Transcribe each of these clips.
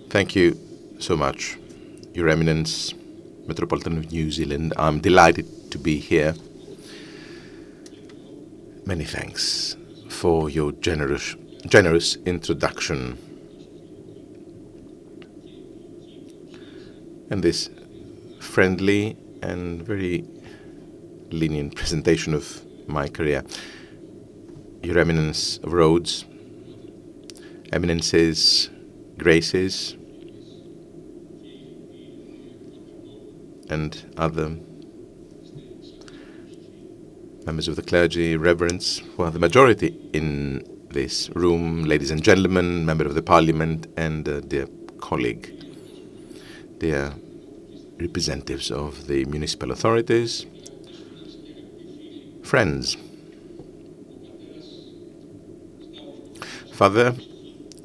Thank you so much, Your Eminence, Metropolitan of New Zealand. I'm delighted to be here. Many thanks for your generous introduction and this friendly and very lenient presentation of my career. Your Eminence of Rhodes, Eminences, Graces, and other members of the clergy, reverends, who are the majority in this room, ladies and gentlemen, member of the Parliament, and dear colleague, dear representatives of the municipal authorities, friends. Father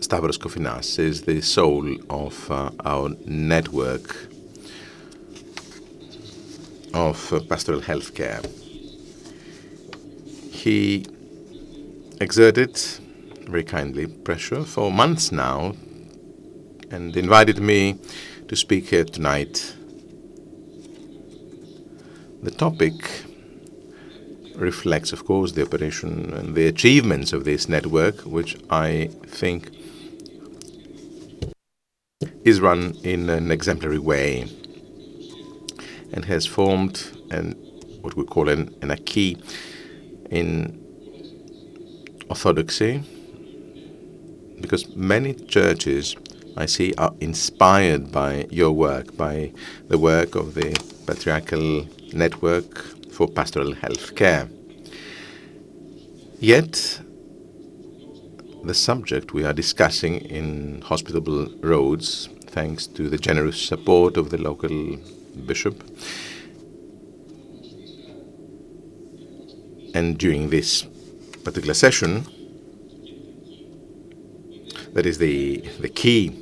Stavros Kofinas is the soul of our network of pastoral healthcare. He exerted very kindly pressure for months now and invited me to speak here tonight. The topic reflects, of course, the operation and the achievements of this network, which I think is run in an exemplary way and has formed what we call an acquis in orthodoxy, because many churches I see are inspired by your work, by the work of the Patriarchal Network for Pastoral Health Care. Yet, the subject we are discussing in hospitable Rhodes, thanks to the generous support of the local bishop, and during this particular session, that is the key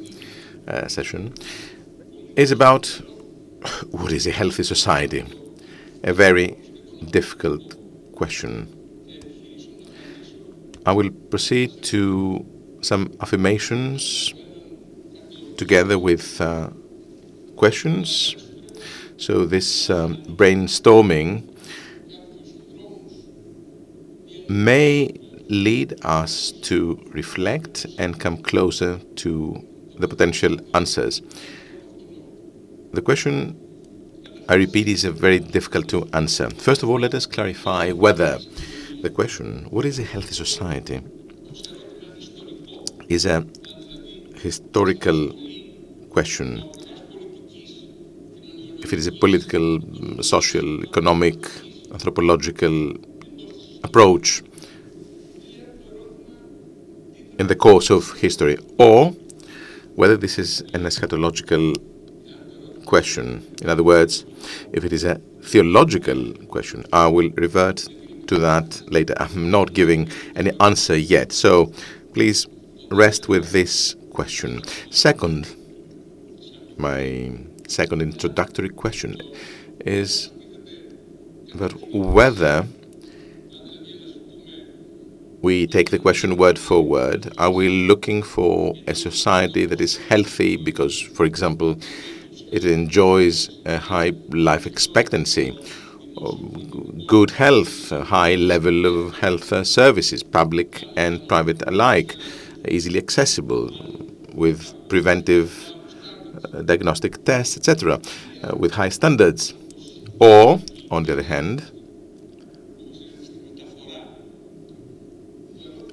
session, is about what is a healthy society, a very difficult question. I will proceed to some affirmations together with questions. So this brainstorming may lead us to reflect and come closer to the potential answers. The question, I repeat, is very difficult to answer. First of all, let us clarify whether the question, what is a healthy society, is a historical question. If it is a political, social, economic, anthropological approach in the course of history, or whether this is an eschatological question. In other words, if it is a theological question. I will revert to that later. I'm not giving any answer yet, so please rest with this question. Second, my second introductory question is about whether we take the question word for word. Are we looking for a society that is healthy because, for example, it enjoys a high life expectancy, good health, a high level of health services, public and private alike, easily accessible, with preventive diagnostic tests, etc., with high standards? Or, on the other hand,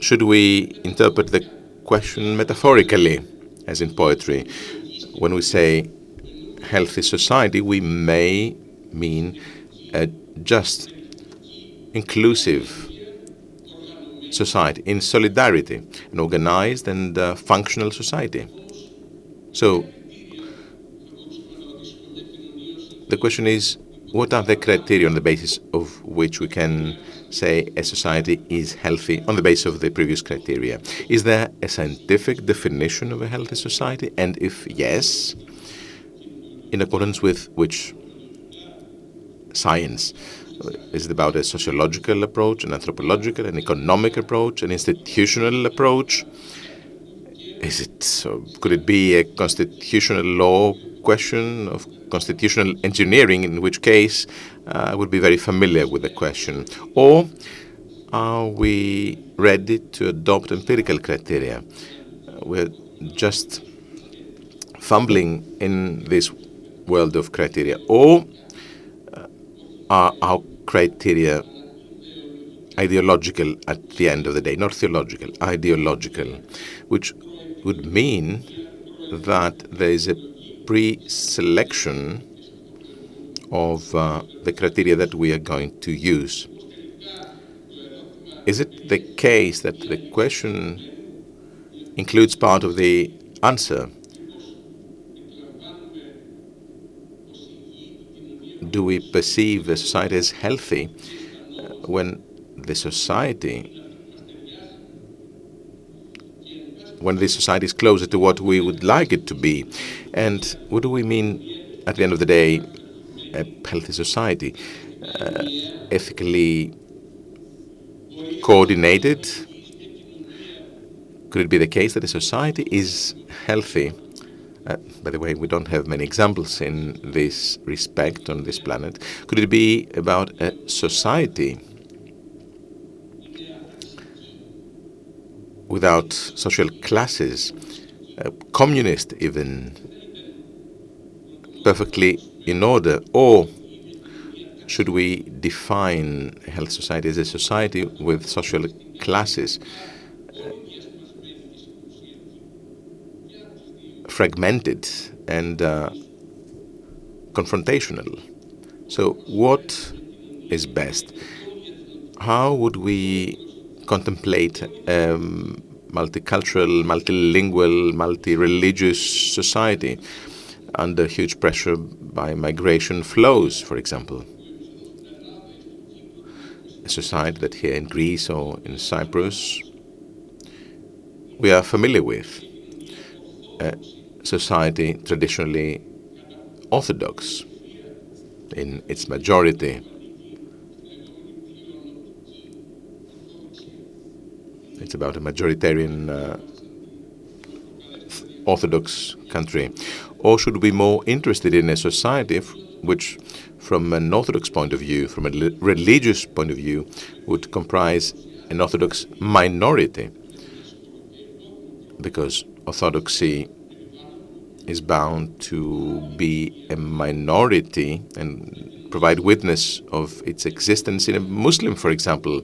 should we interpret the question metaphorically, as in poetry? When we say healthy society, we may mean a just, inclusive society in solidarity, an organized and functional society. So the question is, what are the criteria on the basis of which we can say a society is healthy on the basis of the previous criteria? Is there a scientific definition of a healthy society? And if yes, in accordance with which science? Is it about a sociological approach, an anthropological, an economic approach, an institutional approach? Could it be a constitutional law question of constitutional engineering, in which case I would be very familiar with the question? Or are we ready to adopt empirical criteria? We're just fumbling in this world of criteria. Or are our criteria ideological at the end of the day? Not theological, ideological, which would mean that there is a pre-selection of the criteria that we are going to use. Is it the case that the question includes part of the answer? Do we perceive a society as healthy when the society is closer to what we would like it to be? And what do we mean, at the end of the day, a healthy society? Ethically coordinated? Could it be the case that a society is healthy? By the way, we don't have many examples in this respect on this planet. Could it be about a society without social classes, communist even, perfectly in order? Or should we define a healthy society as a society with social classes, fragmented and confrontational? So what is best? How would we contemplate a multicultural, multilingual, multi-religious society under huge pressure by migration flows, for example? A society that here in Greece or in Cyprus we are familiar with. A society traditionally orthodox in its majority. It's about a majoritarian orthodox country. Or should we be more interested in a society which, from an orthodox point of view, from a religious point of view, would comprise an orthodox minority? Because orthodoxy is bound to be a minority and provide witness of its existence in a Muslim, for example,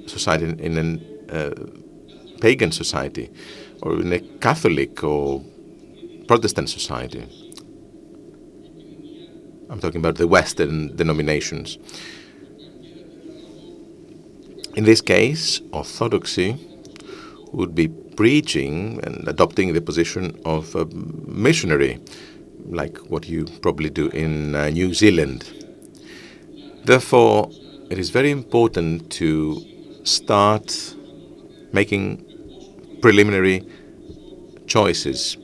society, in a pagan society, or in a Catholic or Protestant society. I'm talking about the Western denominations. In this case, orthodoxy would be preaching and adopting the position of a missionary, like what you probably do in New Zealand. Therefore, it is very important to start making preliminary choices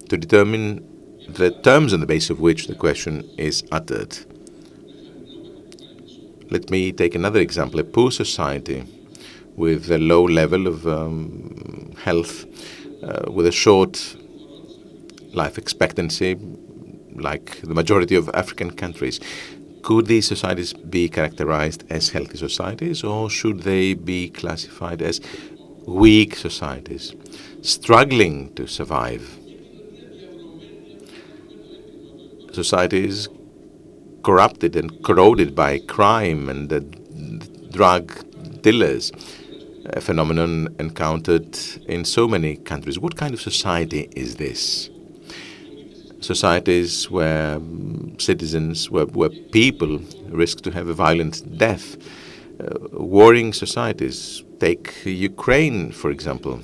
to determine the terms on the basis of which the question is uttered. Let me take another example. A poor society with a low level of health, with a short life expectancy, like the majority of African countries. Could these societies be characterized as healthy societies, or should they be classified as weak societies, struggling to survive? Societies corrupted and corroded by crime and drug dealers, a phenomenon encountered in so many countries. What kind of society is this? Societies where citizens, where people risk to have a violent death. Warring societies. Take Ukraine, for example.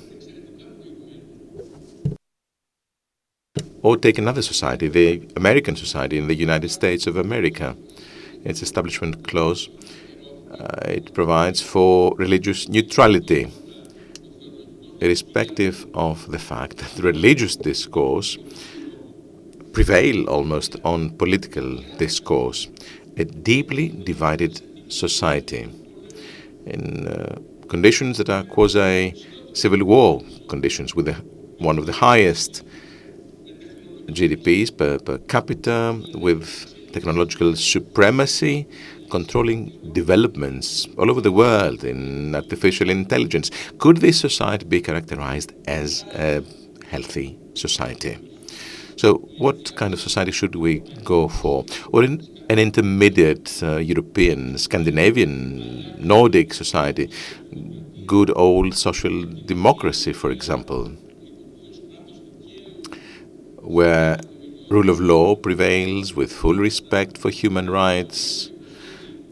Or take another society, the American society in the United States of America. Its establishment clause, it provides for religious neutrality, irrespective of the fact that religious discourse prevail almost on political discourse. A deeply divided society in conditions that are quasi civil war conditions with one of the highest GDPs per capita, with technological supremacy, controlling developments all over the world in artificial intelligence. Could this society be characterized as a healthy society? So what kind of society should we go for? Or in an intermediate European, Scandinavian, Nordic society, good old social democracy, for example, where rule of law prevails with full respect for human rights,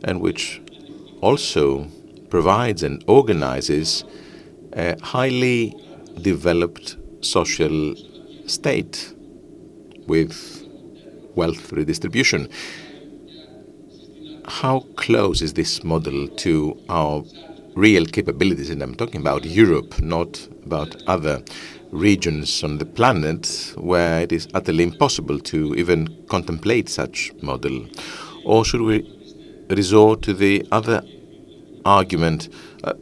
and which also provides and organizes a highly developed social state with wealth redistribution. How close is this model to our real capabilities? And I'm talking about Europe, not about other regions on the planet where it is utterly impossible to even contemplate such model. Or should we resort to the other argument,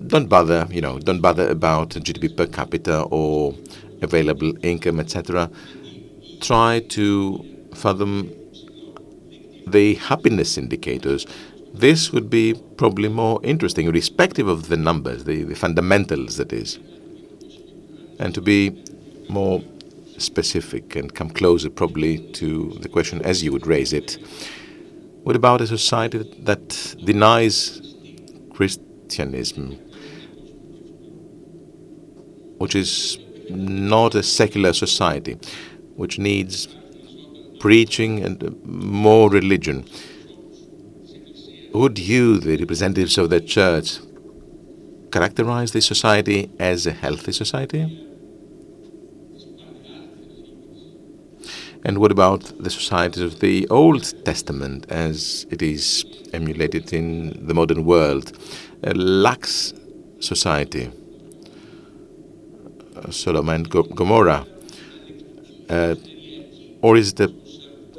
don't bother about GDP per capita or available income, etc. Try to fathom the happiness indicators. This would be probably more interesting, irrespective of the numbers, the fundamentals, that is. And to be more specific and come closer probably to the question as you would raise it. What about a society that denies Christianism, which is not a secular society, which needs preaching and more religion? Would you, the representatives of the Church, characterize this society as a healthy society? And what about the societies of the Old Testament as it is emulated in the modern world? A lax society, Sodom and Gomorrah. Or is it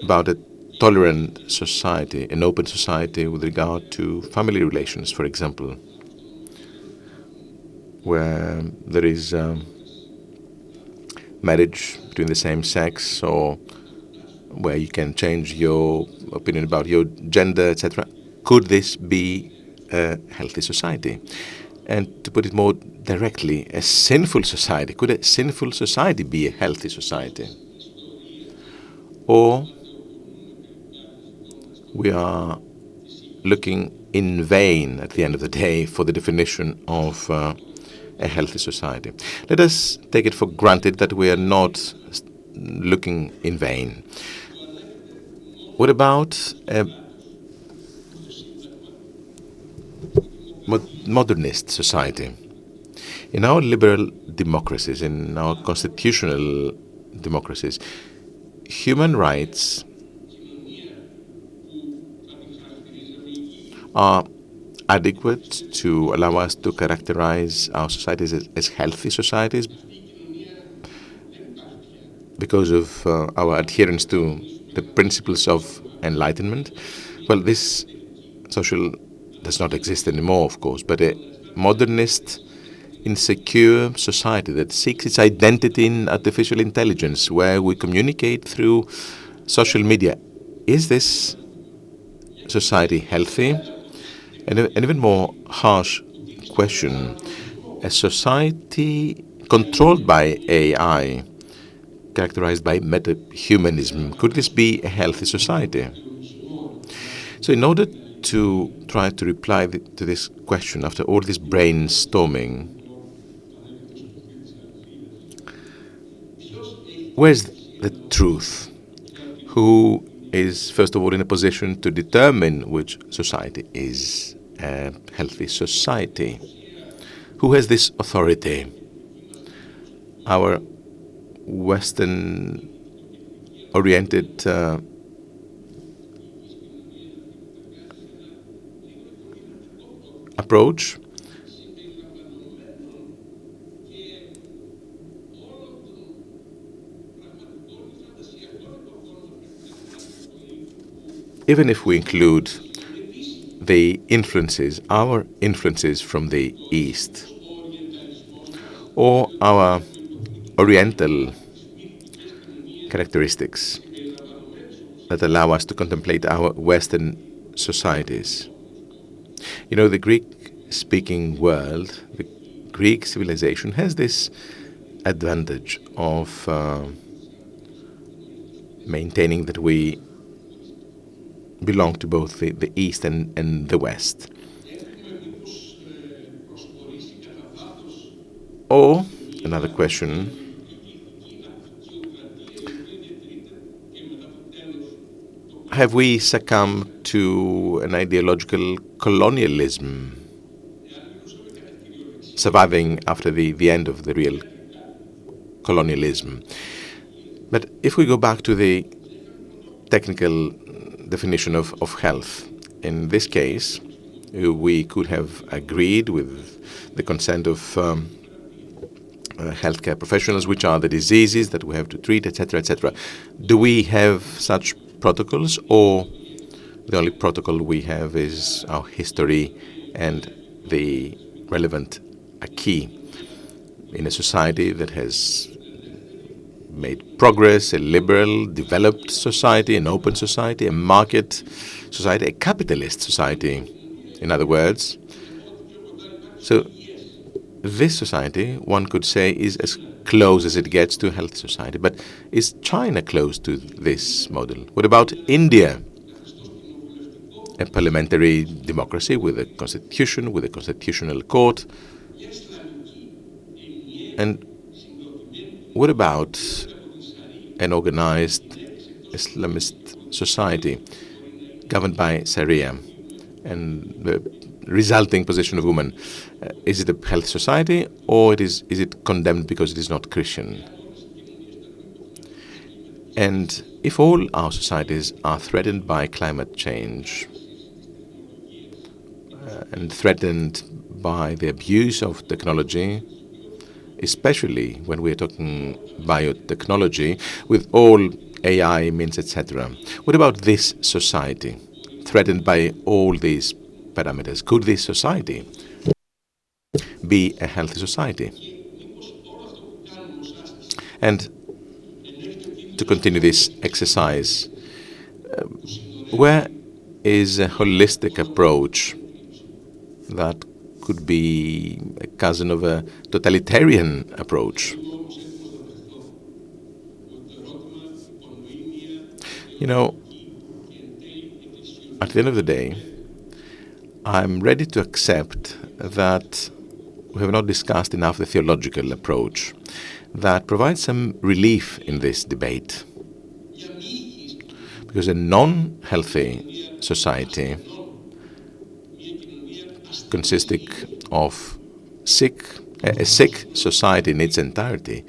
about a tolerant society, an open society with regard to family relations, for example, where there is marriage between the same sex, or where you can change your opinion about your gender, etc. Could this be a healthy society? And to put it more directly, a sinful society. Could a sinful society be a healthy society? Or we are looking in vain at the end of the day for the definition of a healthy society. Let us take it for granted that we are not looking in vain. What about a modernist society? In our liberal democracies, in our constitutional democracies, human rights are adequate to allow us to characterize our societies as healthy societies because of our adherence to the principles of enlightenment. Well, this social does not exist anymore, of course, but a modernist, insecure society that seeks its identity in artificial intelligence, where we communicate through social media. Is this society healthy? And an even more harsh question, a society controlled by AI, characterized by meta-humanism, could this be a healthy society? So in order to try to reply to this question, after all this brainstorming, where's the truth? Who is, first of all, in a position to determine which society is a healthy society? Who has this authority? Our Western-oriented approach? Even if we include the influences, our influences from the East, or our Oriental characteristics that allow us to contemplate our Western societies. You know, the Greek-speaking world, the Greek civilization, has this advantage of maintaining that we belong to both the East and the West. Or, another question, have we succumbed to an ideological colonialism, surviving after the end of the real colonialism? But if we go back to the technical definition of health, in this case, we could have agreed with the consent of healthcare professionals, which are the diseases that we have to treat, etc., etc. Do we have such protocols, or the only protocol we have is our history and the relevant acquis in a society that has made progress, a liberal, developed society, an open society, a market society, a capitalist society, in other words? So this society, one could say, is as close as it gets to a healthy society. But is China close to this model? What about India? A parliamentary democracy with a constitution, with a constitutional court. And what about an organized Islamist society governed by Sharia and the resulting position of women? Is it a healthy society, or is it condemned because it is not Christian? And if all our societies are threatened by climate change and threatened by the abuse of technology, especially when we are talking biotechnology, with all AI means, etc. What about this society, threatened by all these parameters? Could this society be a healthy society? And to continue this exercise, where is a holistic approach that could be a cousin of a totalitarian approach? You know, at the end of the day, I'm ready to accept that we have not discussed enough the theological approach that provides some relief in this debate. Because a non-healthy society consisting of a sick society in its entirety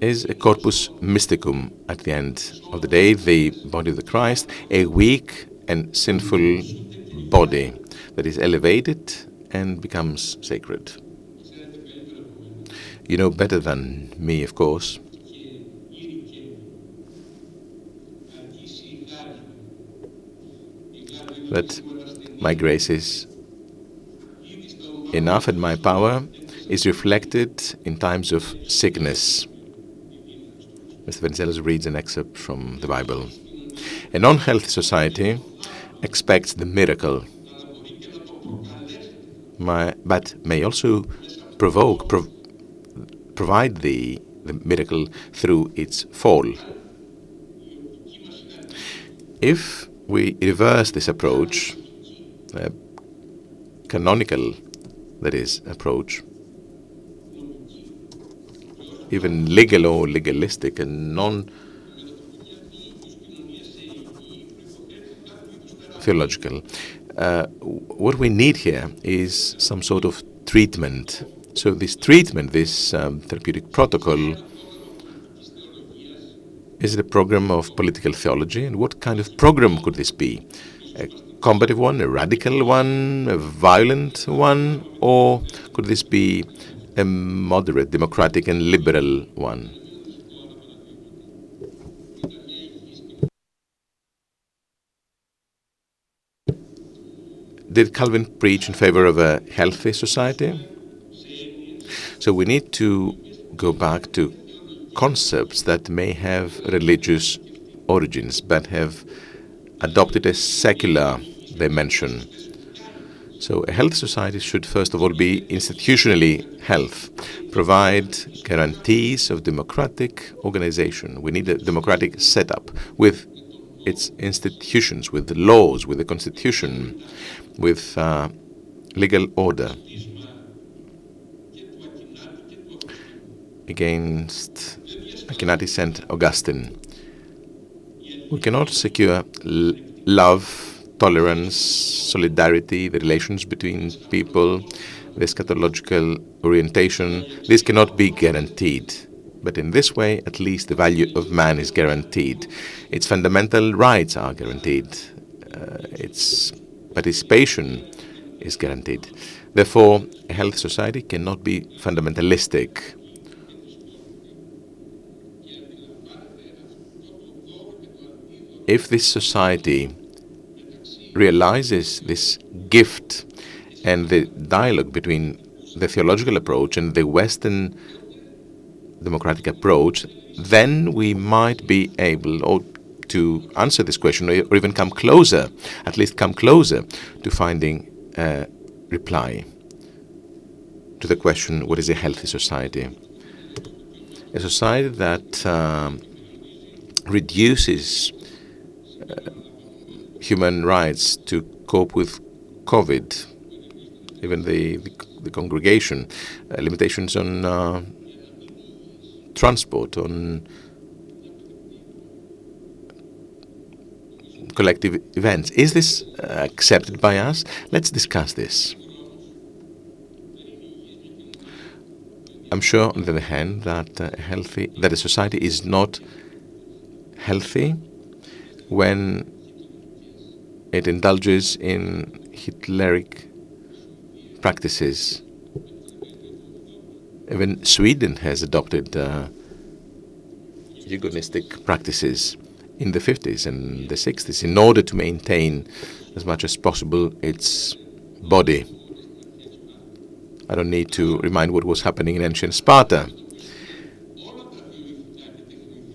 is a corpus mysticum at the end of the day, the body of the Christ, a weak and sinful body that is elevated and becomes sacred. You know better than me, of course, that my grace is enough and my power is reflected in times of sickness. Mr. Venizelos reads an excerpt from the Bible. A non-healthy society expects the miracle, but may also provide the miracle through its fall. If we reverse this approach, canonical, that is, approach, even legal or legalistic and non-theological, what we need here is some sort of treatment. So this treatment, this therapeutic protocol, is it a program of political theology? And what kind of program could this be? A combative one, a radical one, a violent one? Or could this be a moderate, democratic and liberal one? Did Calvin preach in favor of a healthy society? So we need to go back to concepts that may have religious origins but have adopted a secular dimension. So a healthy society should first of all be institutionally health, provide guarantees of democratic organization. We need a democratic setup with its institutions, with the laws, with the constitution, with legal order. Against Akinati St. Augustine, we cannot secure love, tolerance, solidarity, the relations between people, the eschatological orientation. This cannot be guaranteed. But in this way, at least the value of man is guaranteed. Its fundamental rights are guaranteed. Its participation is guaranteed. Therefore, a healthy society cannot be fundamentalistic. If this society realizes this gift and the dialogue between the theological approach and the Western democratic approach, then we might be able to answer this question, or even come closer, at least come closer to finding a reply to the question, what is a healthy society? A society that reduces human rights to cope with COVID, even the congregation, limitations on transport, on collective events. Is this accepted by us? Let's discuss this. I'm sure, on the other hand, that a society is not healthy when it indulges in Hitleric practices. Even Sweden has adopted eugenic practices in the 50s and the 60s in order to maintain as much as possible its body. I don't need to remind what was happening in ancient Sparta.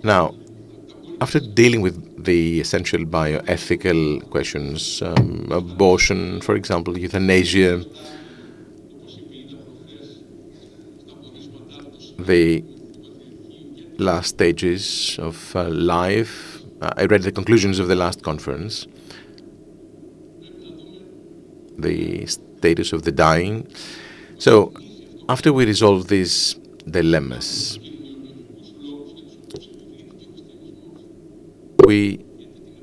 Now, after dealing with the essential bioethical questions, abortion, for example, euthanasia, the last stages of life, I read the conclusions of the last conference, the status of the dying. So, after we resolve these dilemmas, we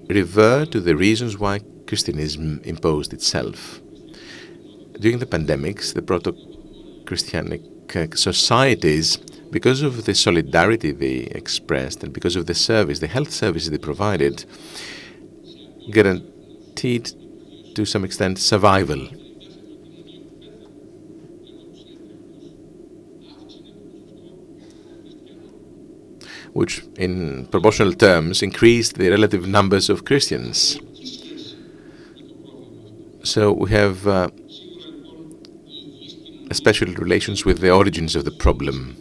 revert to the reasons why Christianism imposed itself. During the pandemics, the proto-Christianic societies, because of the solidarity they expressed and because of the service, the health services they provided, guaranteed to some extent survival. Which in proportional terms increased the relative numbers of Christians. So we have special relations with the origins of the problem.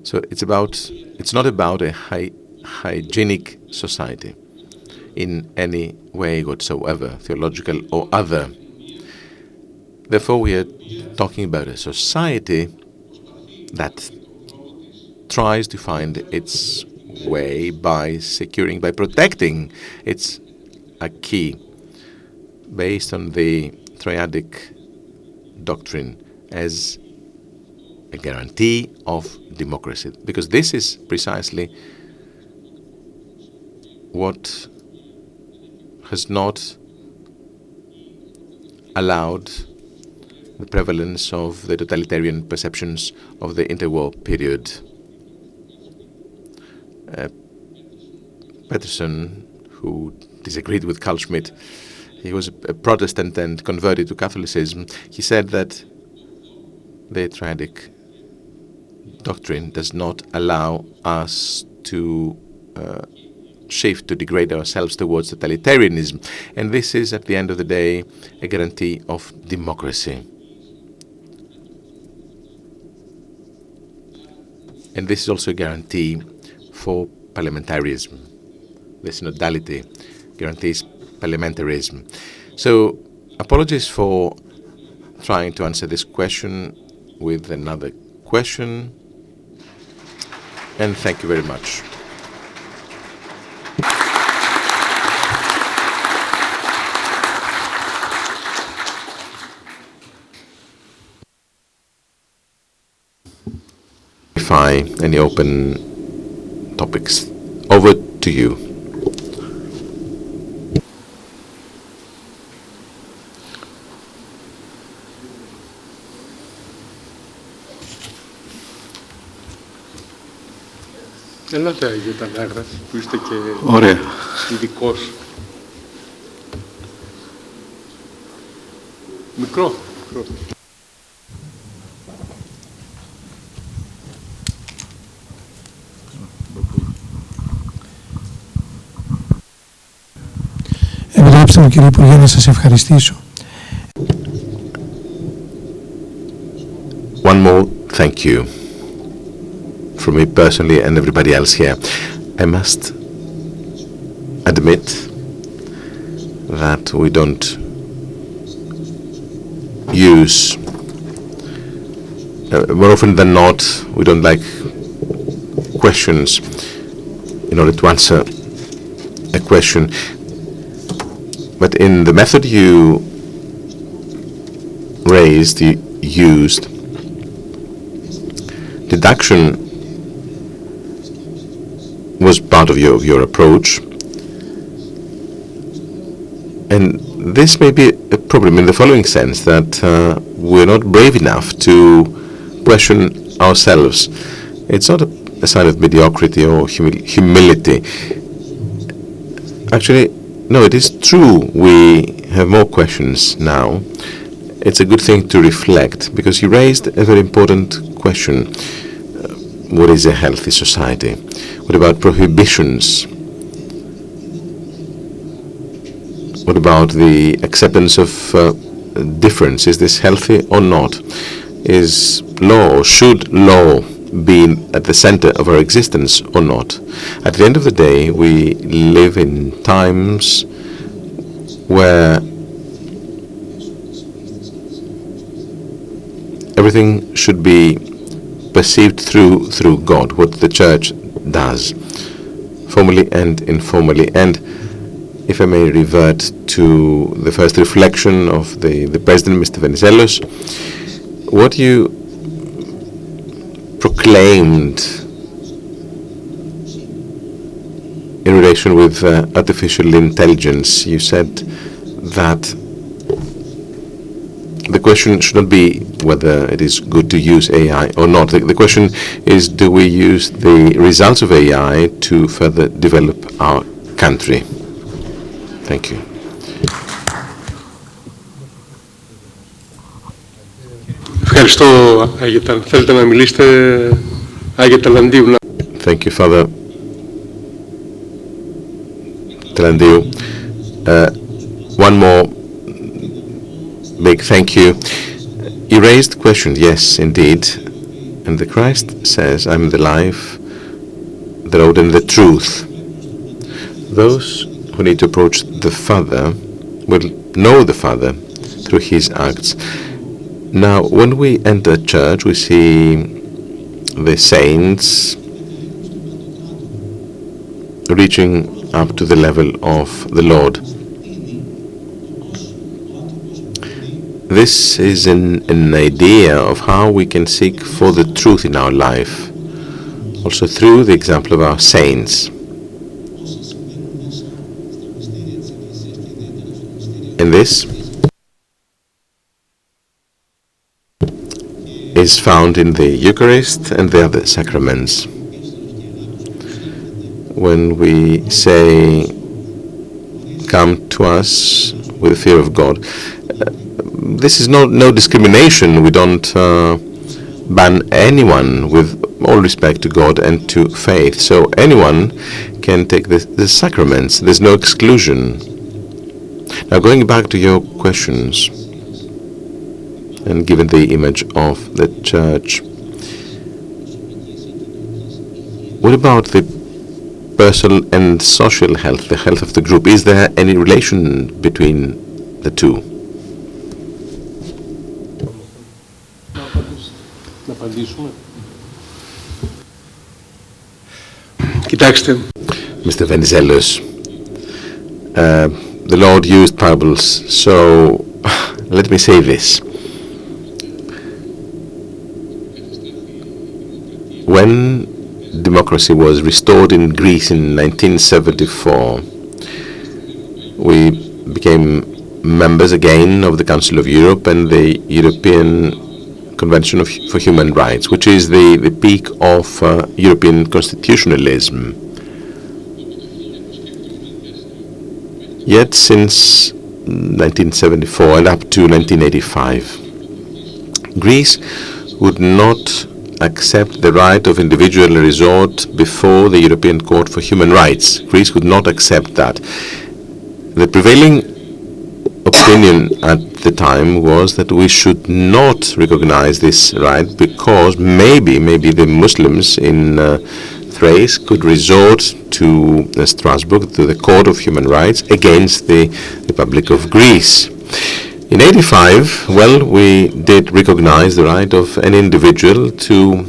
So it's not about a hygienic society in any way whatsoever, theological or other. Therefore, we are talking about a society that tries to find its way by protecting its acquis based on the triadic doctrine as a guarantee of democracy. Because this is precisely what has not allowed the prevalence of the totalitarian perceptions of the interwar period. Peterson, who disagreed with Carl Schmitt, he was a Protestant and converted to Catholicism. He said that the triadic doctrine does not allow us to shift, to degrade ourselves towards totalitarianism. And this is, at the end of the day, a guarantee of democracy. And this is also a guarantee for parliamentarism. The synodality guarantees parliamentarism. So, apologies for trying to answer this question with another question, and thank you very much. Any open topics. Over to you. Ελάτε για τα Γάγρα που είστε και ειδικός. Μικρό. Επιτρέψτε μου, κύριε Υπουργέ, να σας ευχαριστήσω. One more thank you from me personally and everybody else here. I must admit that we don't use, more often than not, we don't like questions in order to answer a question. But in the method you raised, you used, deduction was part of your approach. And this may be a problem in the following sense, that we're not brave enough to question ourselves. It's not a sign of mediocrity or humility. Actually, no, it is true we have more questions now. It's a good thing to reflect, because you raised a very important question. What is a healthy society? What about prohibitions? What about the acceptance of difference? Is this healthy or not? Is law, or should law be at the center of our existence or not? At the end of the day, we live in times where everything should be perceived through God, what the Church does, formally and informally. And if I may revert to the first reflection of the President, Mr. Venizelos, what you proclaimed in relation with artificial intelligence, you said that the question should not be whether it is good to use AI or not. The question is, do we use the results of AI to further develop our country? Thank you. Ευχαριστώ, Άγιε Ταλαντίου. Θέλετε να μιλήσετε, Άγιε Ταλαντίου? Thank you, Father Talandiou. One more big thank you. You raised the question, yes, indeed. And the Christ says, I'm the life, the road, and the truth. Those who need to approach the Father will know the Father through his acts. Now, when we enter church, we see the saints reaching up to the level of the Lord. This is an idea of how we can seek for the truth in our life, also through the example of our saints. And this is found in the Eucharist and the other sacraments. When we say, come to us with the fear of God, this is no discrimination. We don't ban anyone, with all respect to God and to faith. So anyone can take the sacraments. There's no exclusion. Now, going back to your questions, and given the image of the Church, What about the personal and social health, the health of the group? Is there any relation between the two? Κοιτάξτε. Mr. Venizelos, the Lord used parables, so let me say this. When democracy was restored in Greece in 1974, we became members again of the Council of Europe and the European Convention for Human Rights, which is the peak of European constitutionalism. Yet since 1974 and up to 1985, Greece would not accept the right of individual resort before the European Court for Human Rights. Greece would not accept that. The prevailing opinion at the time was that we should not recognize this right because maybe the Muslims in Thrace could resort to Strasbourg, to the Court of Human Rights, against the Republic of Greece. In 1985, well, we did recognize the right of an individual to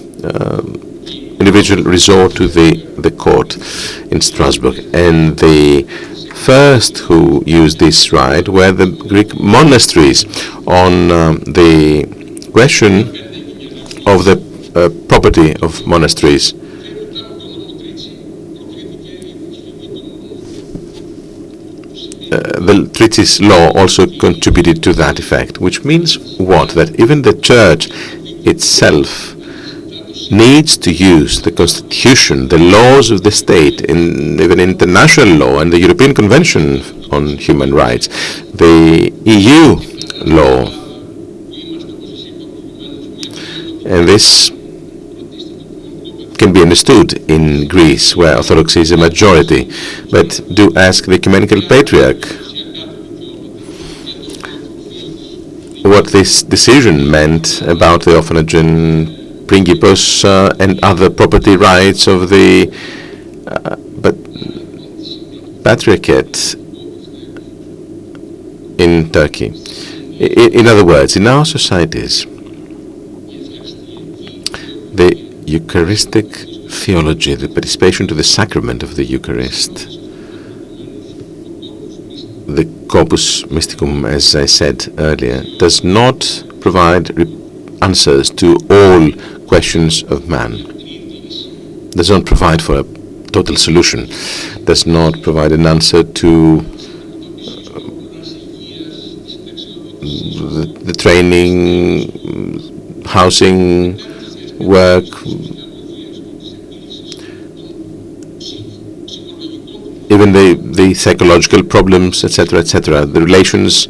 individual resort to the court in Strasbourg, and the first who used this right were the Greek monasteries on the question of the property of monasteries. The treatise law also contributed to that effect, which means what? That even the church itself needs to use the constitution, the laws of the state, even international law and the European Convention on Human Rights, the EU law. And this can be understood in Greece, where Orthodoxy is a majority. But do ask the Ecumenical Patriarch what this decision meant about the orphanage and Pringippos and other property rights of the Patriarchate in Turkey. In other words, in our societies, the Eucharistic theology, the participation to the sacrament of the Eucharist, the corpus mysticum, as I said earlier, does not provide answers to all questions of man, does not provide for a total solution, does not provide an answer to the training, housing, work, even the psychological problems, etc., etc., the relations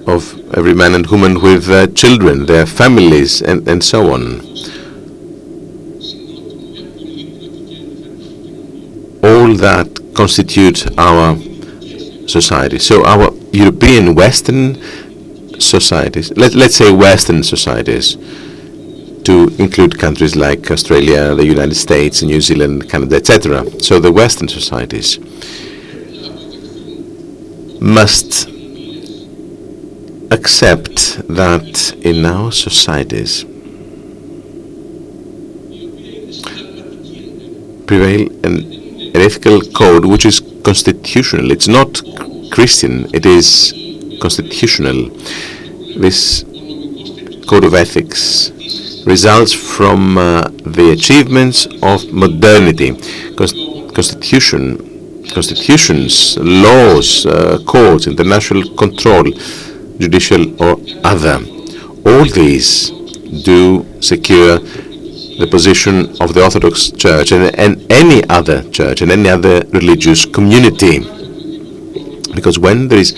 of every man and woman with their children, their families, and so on. All that constitute our society. So our European Western societies, let's say Western societies, to include countries like Australia, the United States, New Zealand, Canada, etc. So the Western societies must accept that in our societies prevail an ethical code which is constitutional. It's not Christian, it is constitutional. This code of ethics results from the achievements of modernity. Constitutions, laws, courts, international control, judicial or other, all these do secure the position of the Orthodox Church and any other church and any other religious community. Because when there is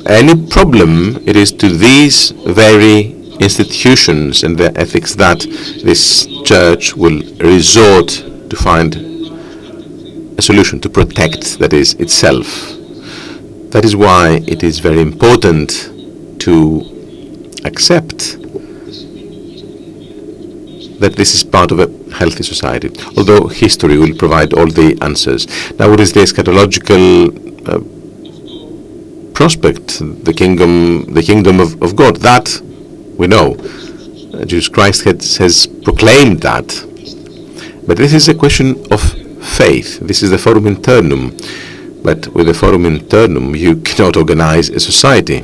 any problem, it is to these very institutions and their ethics that this church will resort to find a solution, to protect, that is, itself. That is why it is very important to accept that this is part of a healthy society, although history will provide all the answers. Now, what is the eschatological prospect, the kingdom of God? That we know. Jesus Christ has proclaimed that. But this is a question of faith. This is the forum internum. But with the forum internum, you cannot organize a society.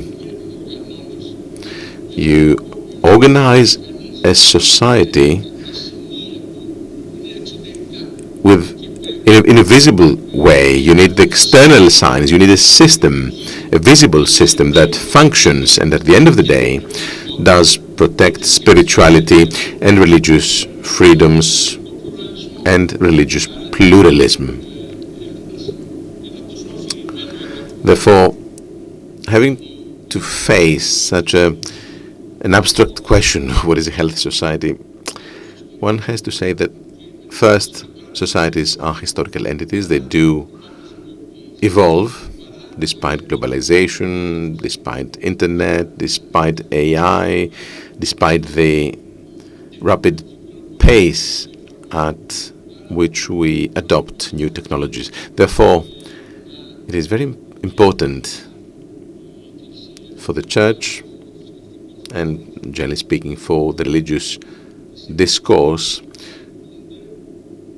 You organize a society in a visible way. You need the external signs. You need a system, a visible system that functions and at the end of the day does protect spirituality and religious freedoms and religious pluralism. Therefore, having to face such an abstract question, what is a healthy society, one has to say that first, societies are historical entities. They do evolve despite globalization, despite internet, despite AI, despite the rapid pace at which we adopt new technologies. Therefore, it is very important for the Church and, generally speaking, for the religious discourse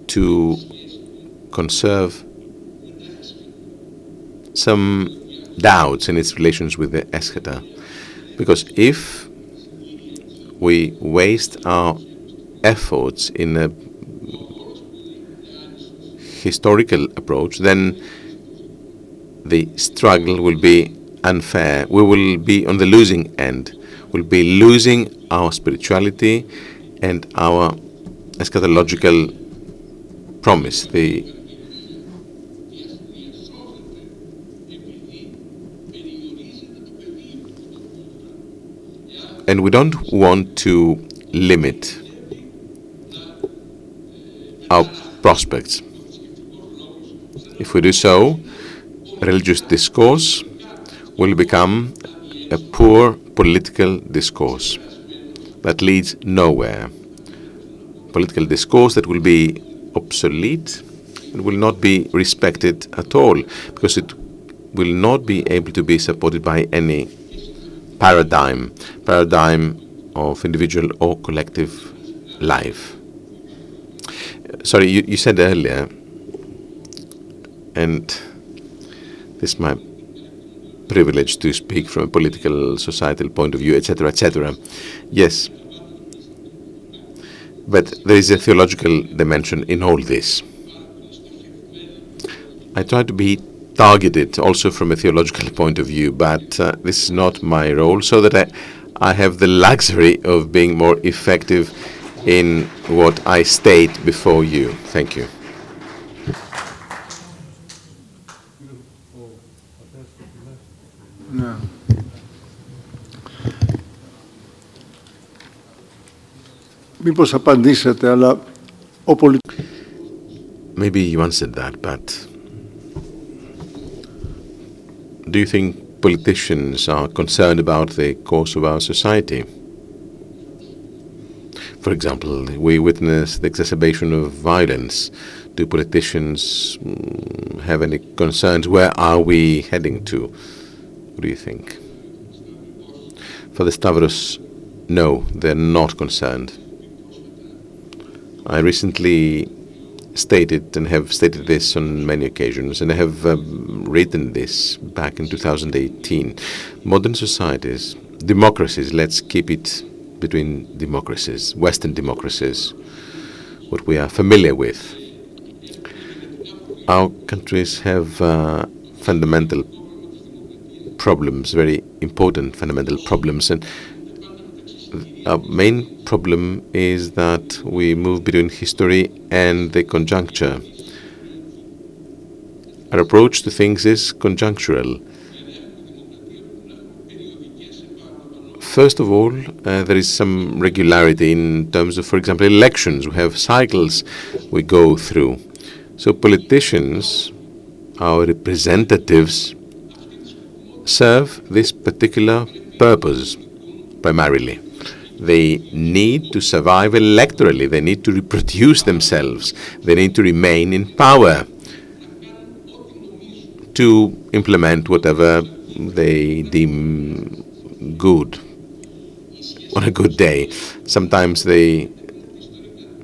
to conserve some doubts in its relations with the eschata. Because if we waste our efforts in a historical approach, then the struggle will be unfair. We will be on the losing end. We'll be losing our spirituality and our eschatological promise. And we don't want to limit our prospects. If we do so, religious discourse will become a poor political discourse that leads nowhere. Political discourse that will be obsolete and will not be respected at all, because it will not be able to be supported by any paradigm of individual or collective life. Sorry, you said earlier, and this is my privilege to speak from a political, societal point of view, etc., etc. Yes, but there is a theological dimension in all this. I try to be targeted also from a theological point of view, but this is not my role, so that I have the luxury of being more effective in what I state before you. Thank you. No. Μήπως απαντήσατε, αλλά Maybe you answered that, but do you think politicians are concerned about the course of our society? For example, we witness the exacerbation of violence. Do politicians have any concerns? Where are we heading to? What do you think? Father Stavros, no, they're not concerned. I recently stated and have stated this on many occasions, and I have written this back in 2018. Modern societies, democracies, let's keep it between democracies, Western democracies, what we are familiar with. Our countries have fundamental problems, very important fundamental problems, and our main problem is that we move between history and the conjuncture. Our approach to things is conjunctural. First of all, there is some regularity in terms of, for example, elections. We have cycles we go through. So politicians, our representatives, serve this particular purpose primarily. They need to survive electorally. They need to reproduce themselves. They need to remain in power to implement whatever they deem good on a good day. Sometimes they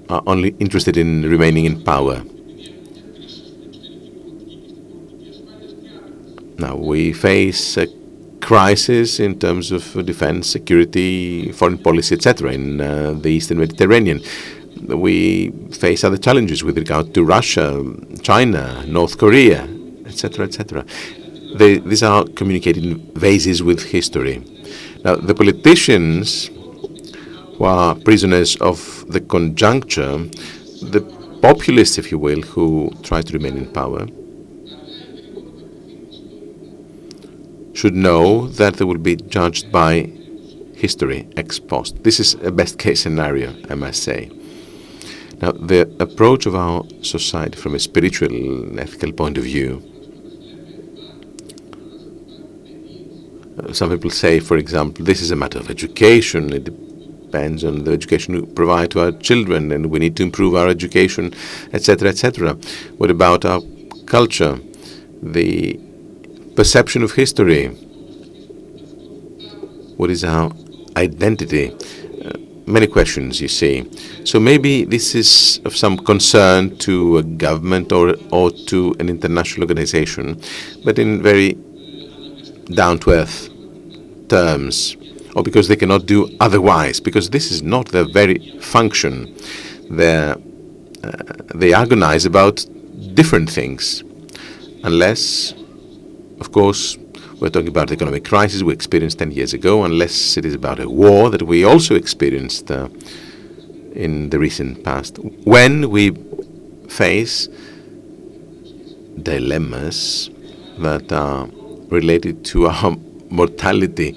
are only interested in remaining in power. Now we face a crisis in terms of defense, security, foreign policy, etc. in the Eastern Mediterranean. We face other challenges with regard to Russia, China, North Korea, etc., etc. These are communicating vases with history. Now, the politicians who are prisoners of the conjuncture, the populists, if you will, who try to remain in power, should know that they will be judged by history ex post. This is a best-case scenario, I must say. Now, the approach of our society from a spiritual and ethical point of view, some people say, for example, this is a matter of education. It depends on the education we provide to our children, and we need to improve our education, etc., etc. What about our culture, the perception of history? What is our identity? Many questions, you see. So maybe this is of some concern to a government or to an international organization, but in very down-to-earth terms, or because they cannot do otherwise, because this is not their very function. They agonize about different things, unless, of course, we're talking about the economic crisis we experienced 10 years ago, unless it is about a war that we also experienced in the recent past, when we face dilemmas that are related to our mortality,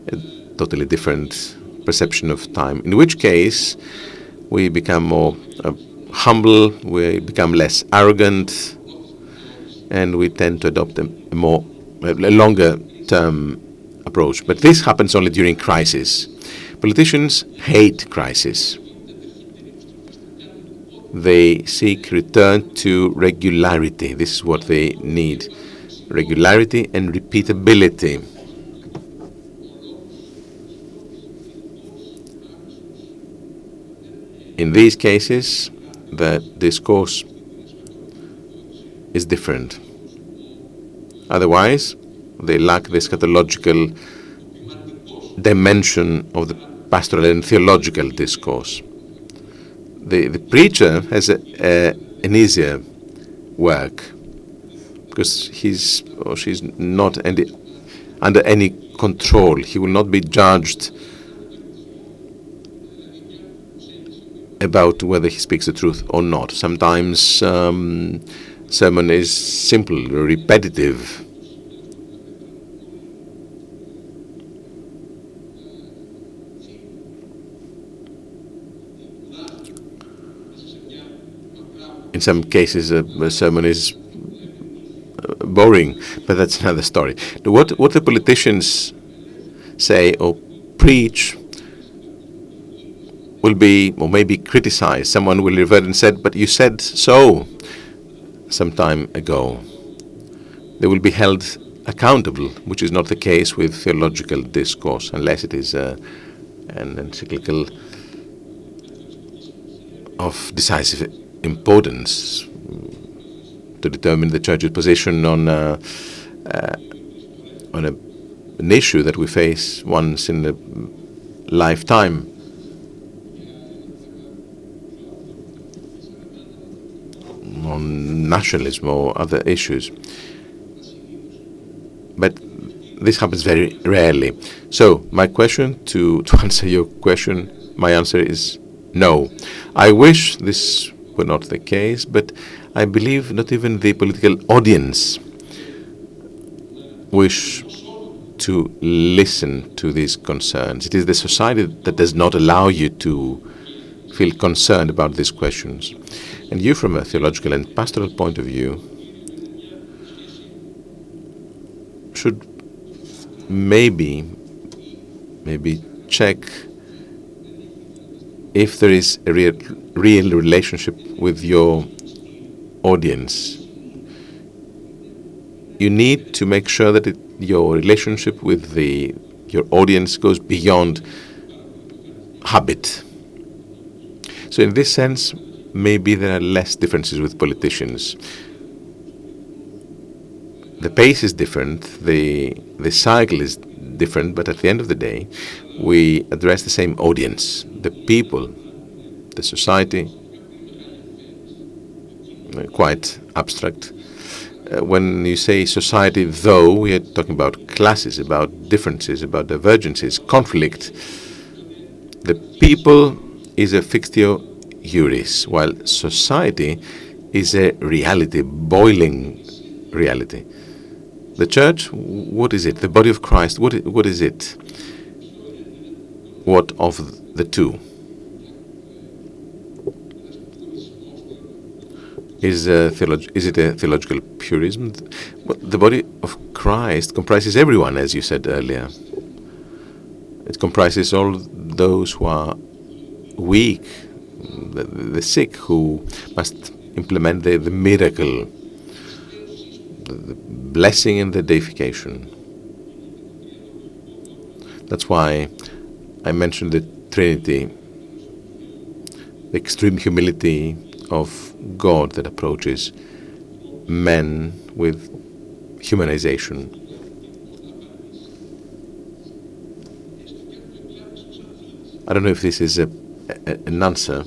a totally different perception of time, in which case we become more humble, we become less arrogant, and we tend to adopt a longer-term approach. But this happens only during crisis. Politicians hate crisis. They seek return to regularity. This is what they need. Regularity and repeatability. In these cases, the discourse is different. Otherwise, they lack the eschatological dimension of the pastoral and theological discourse. The preacher has an easier work, because he's or she's not under any control. He will not be judged about whether he speaks the truth or not. Sometimes sermon is simple, repetitive. In some cases, a sermon is boring, but that's another story. What the politicians say or preach will be, or maybe criticized. Someone will revert and said, "But you said so some time ago." They will be held accountable, which is not the case with theological discourse, unless it is an encyclical of decisive importance to determine the Church's position on an issue that we face once in a lifetime. On nationalism or other issues. But this happens very rarely. So my question, to answer your question, my answer is no. I wish this were not the case, but I believe not even the political audience wish to listen to these concerns. It is the society that does not allow you to feel concerned about these questions. And you, from a theological and pastoral point of view, should maybe check if there is a real relationship with your audience, you need to make sure that your relationship with your audience goes beyond habit. So in this sense, maybe there are less differences with politicians. The pace is different, the cycle is different, but at the end of the day, we address the same audience, the people, the society, quite abstract. When you say society, though, we are talking about classes, about differences, about divergences, conflict. The people is a fixtio iuris, while society is a reality, boiling reality. The church, what is it? The body of Christ, what is it? What of the two? Is it a theological purism? The body of Christ comprises everyone, as you said earlier. It comprises all those who are weak, the sick, who must implement the miracle, the blessing and the deification. That's why I mentioned the Trinity, the extreme humility of God that approaches men with humanization. I don't know if this is an answer.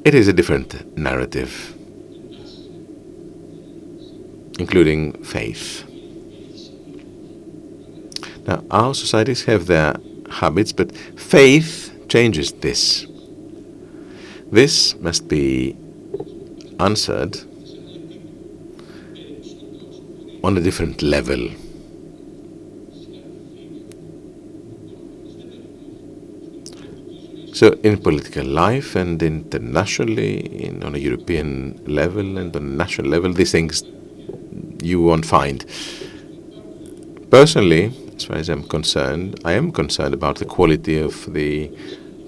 It is a different narrative, including faith. Now, our societies have their habits, but faith changes this. This must be answered on a different level. So in political life and internationally, on a European level and on a national level, these things you won't find. Personally, as far as I'm concerned, I am concerned about the quality of the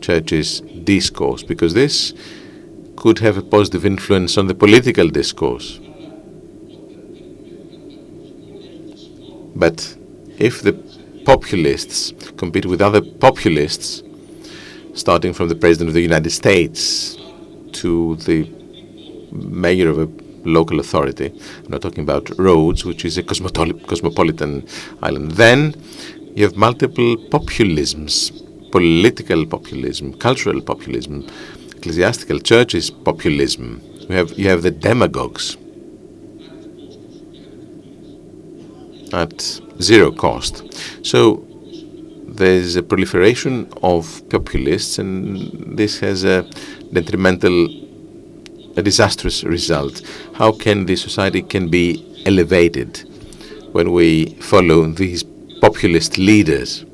Church's discourse, because this could have a positive influence on the political discourse. But if the populists compete with other populists, starting from the President of the United States to the mayor of a local authority, I'm not talking about Rhodes, which is a cosmopolitan island, then you have multiple populisms. Political populism, cultural populism, ecclesiastical churches populism. You have the demagogues at zero cost. So there's a proliferation of populists, and this has a detrimental, a disastrous result. How can the society can be elevated when we follow these populist leaders?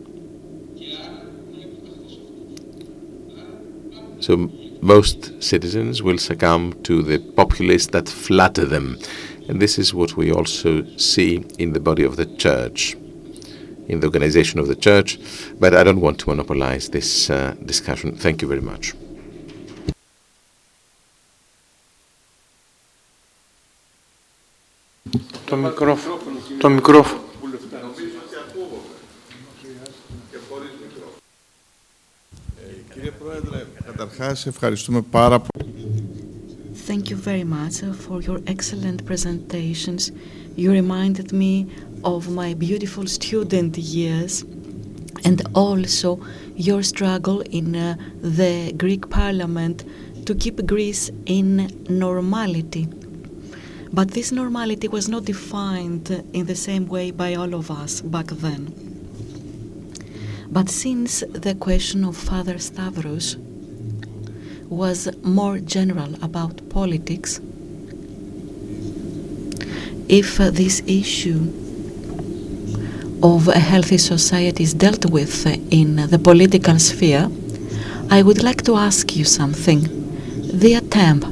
So most citizens will succumb to the populists that flatter them. And this is what we also see in the body of the church, in the organization of the church. But I don't want to monopolize this discussion. Thank you very much. Το μικρόφωνο. Κύριε Πρόεδρε, καταρχάς ευχαριστούμε πάρα πολύ. Thank you very much for your excellent presentations. You reminded me of my beautiful student years and also your struggle in the Greek Parliament to keep Greece in normality. But this normality was not defined in the same way by all of us back then. But since the question of Father Stavros was more general about politics, if this issue of a healthy society is dealt with in the political sphere, I would like to ask you something. The attempt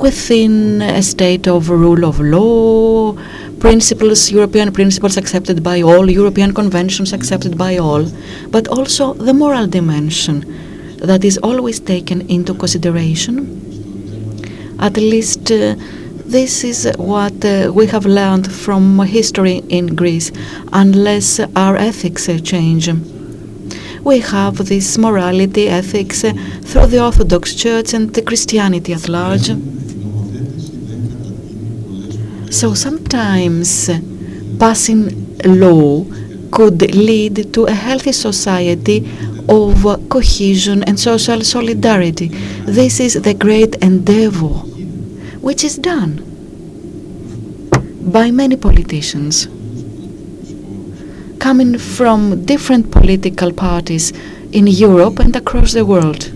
within a state of rule of law, principles, European principles accepted by all, European conventions accepted by all, but also the moral dimension that is always taken into consideration. At least this is what we have learned from history in Greece, unless our ethics change. We have this morality, ethics, through the Orthodox Church and the Christianity at large. So sometimes passing law could lead to a healthy society of cohesion and social solidarity. This is the great endeavor which is done by many politicians coming from different political parties in Europe and across the world.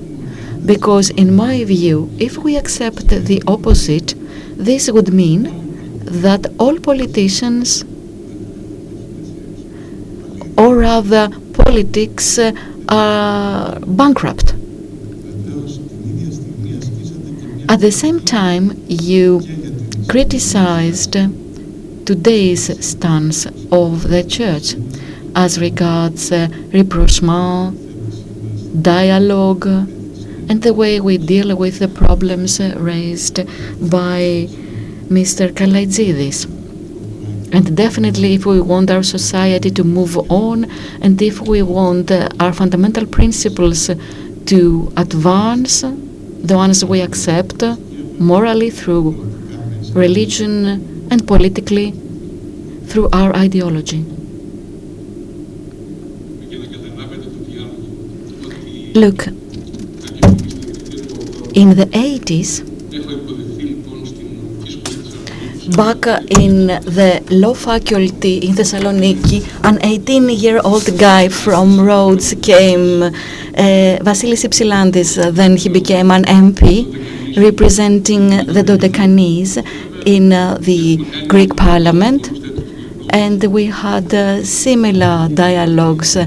Because in my view, if we accept the opposite, this would mean that all politicians, or rather politics, are bankrupt. At the same time, you criticized today's stance of the Church as regards rapprochement, dialogue, and the way we deal with the problems raised by Mr. Kalaitsidis. And definitely, if we want our society to move on, and if we want our fundamental principles to advance, the ones we accept morally through religion and politically through our ideology. Look, in the 80s, back in the law faculty in Thessaloniki, an 18-year-old guy from Rhodes came, Vasilis Ypsilantis, then he became an MP representing the Dodecanese in the Greek Parliament, and we had similar dialogues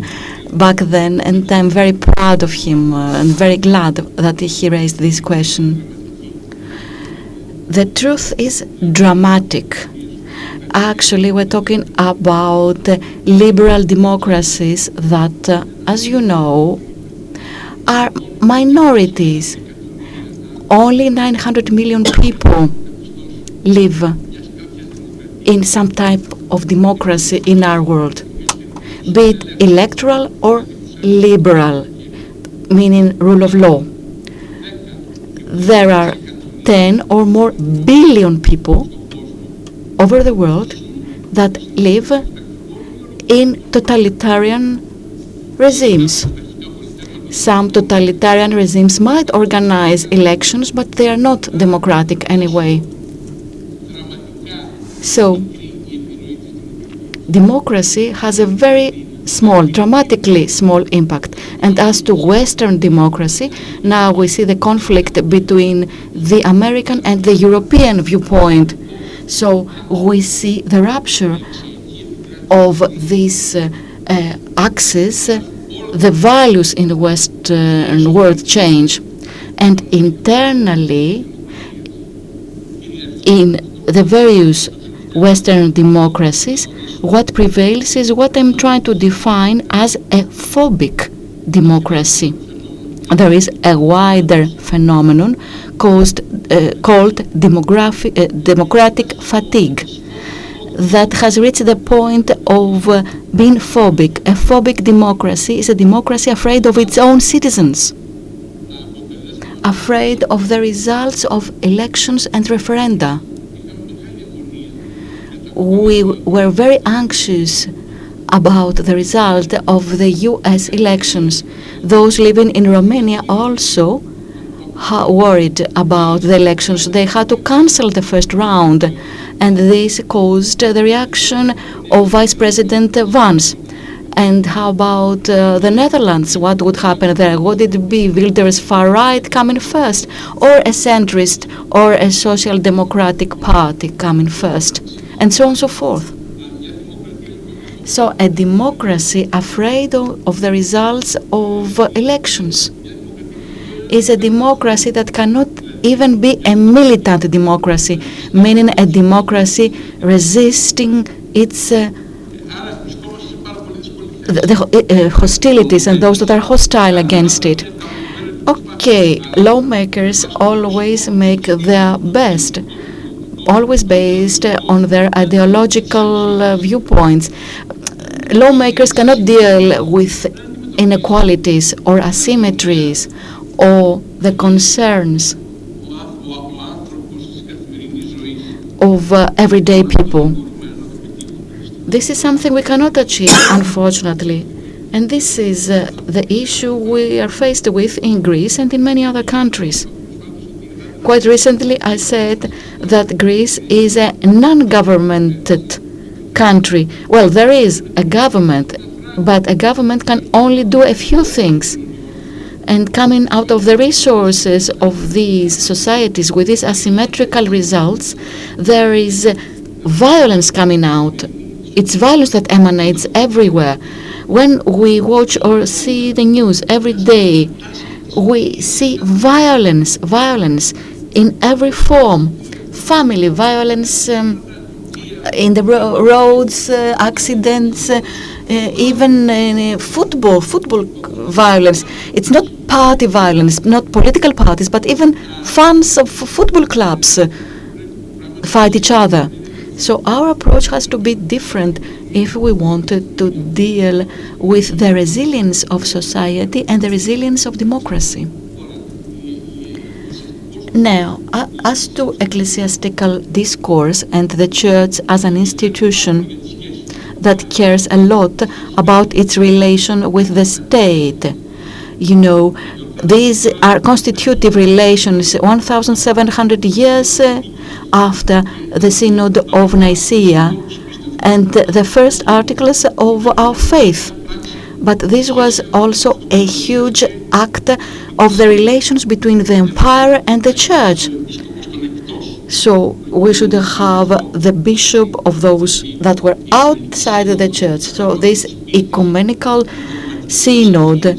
back then, and I'm very proud of him and very glad that he raised this question. The truth is dramatic. Actually, we're talking about liberal democracies that, as you know, are minorities. Only 900 million people live in some type of democracy in our world, be it electoral or liberal, meaning rule of law. There are 10 or more billion people over the world that live in totalitarian regimes. Some totalitarian regimes might organize elections, but they are not democratic anyway. So, democracy has a very small, dramatically small impact. And as to Western democracy, now we see the conflict between the American and the European viewpoint. So we see the rupture of this axis, the values in the Western world change. And internally, in the various Western democracies, what prevails is what I'm trying to define as a phobic democracy. There is a wider phenomenon called democratic fatigue that has reached the point of being phobic. A phobic democracy is a democracy afraid of its own citizens, afraid of the results of elections and referenda. We were very anxious about the result of the US elections. Those living in Romania also worried about the elections. They had to cancel the first round, and this caused the reaction of Vice President Vance. And how about the Netherlands? What would happen there? Would it be Wilders' far right coming first, or a centrist or a social democratic party coming first? And so on and so forth. So a democracy afraid of the results of elections is a democracy that cannot even be a militant democracy, meaning a democracy resisting its the hostilities and those that are hostile against it. Okay, lawmakers always make their best, always based on their ideological viewpoints. Lawmakers cannot deal with inequalities or asymmetries or the concerns of everyday people. This is something we cannot achieve, unfortunately. And this is the issue we are faced with in Greece and in many other countries. Quite recently, I said that Greece is a non-governmented country. Well, there is a government, but a government can only do a few things. And coming out of the resources of these societies with these asymmetrical results, there is violence coming out. It's violence that emanates everywhere. When we watch or see the news every day, we see violence in every form. Family violence, in the roads, accidents, even football violence. It's not party violence, not political parties, but even fans of football clubs fight each other. So our approach has to be different if we wanted to deal with the resilience of society and the resilience of democracy. Now, as to ecclesiastical discourse and the Church as an institution that cares a lot about its relation with the state, you know, these are constitutive relations 1,700 years after the Synod of Nicaea and the first articles of our faith. But this was also a huge act of the relations between the empire and the church. So we should have the bishop of those that were outside of the church. So this ecumenical synod,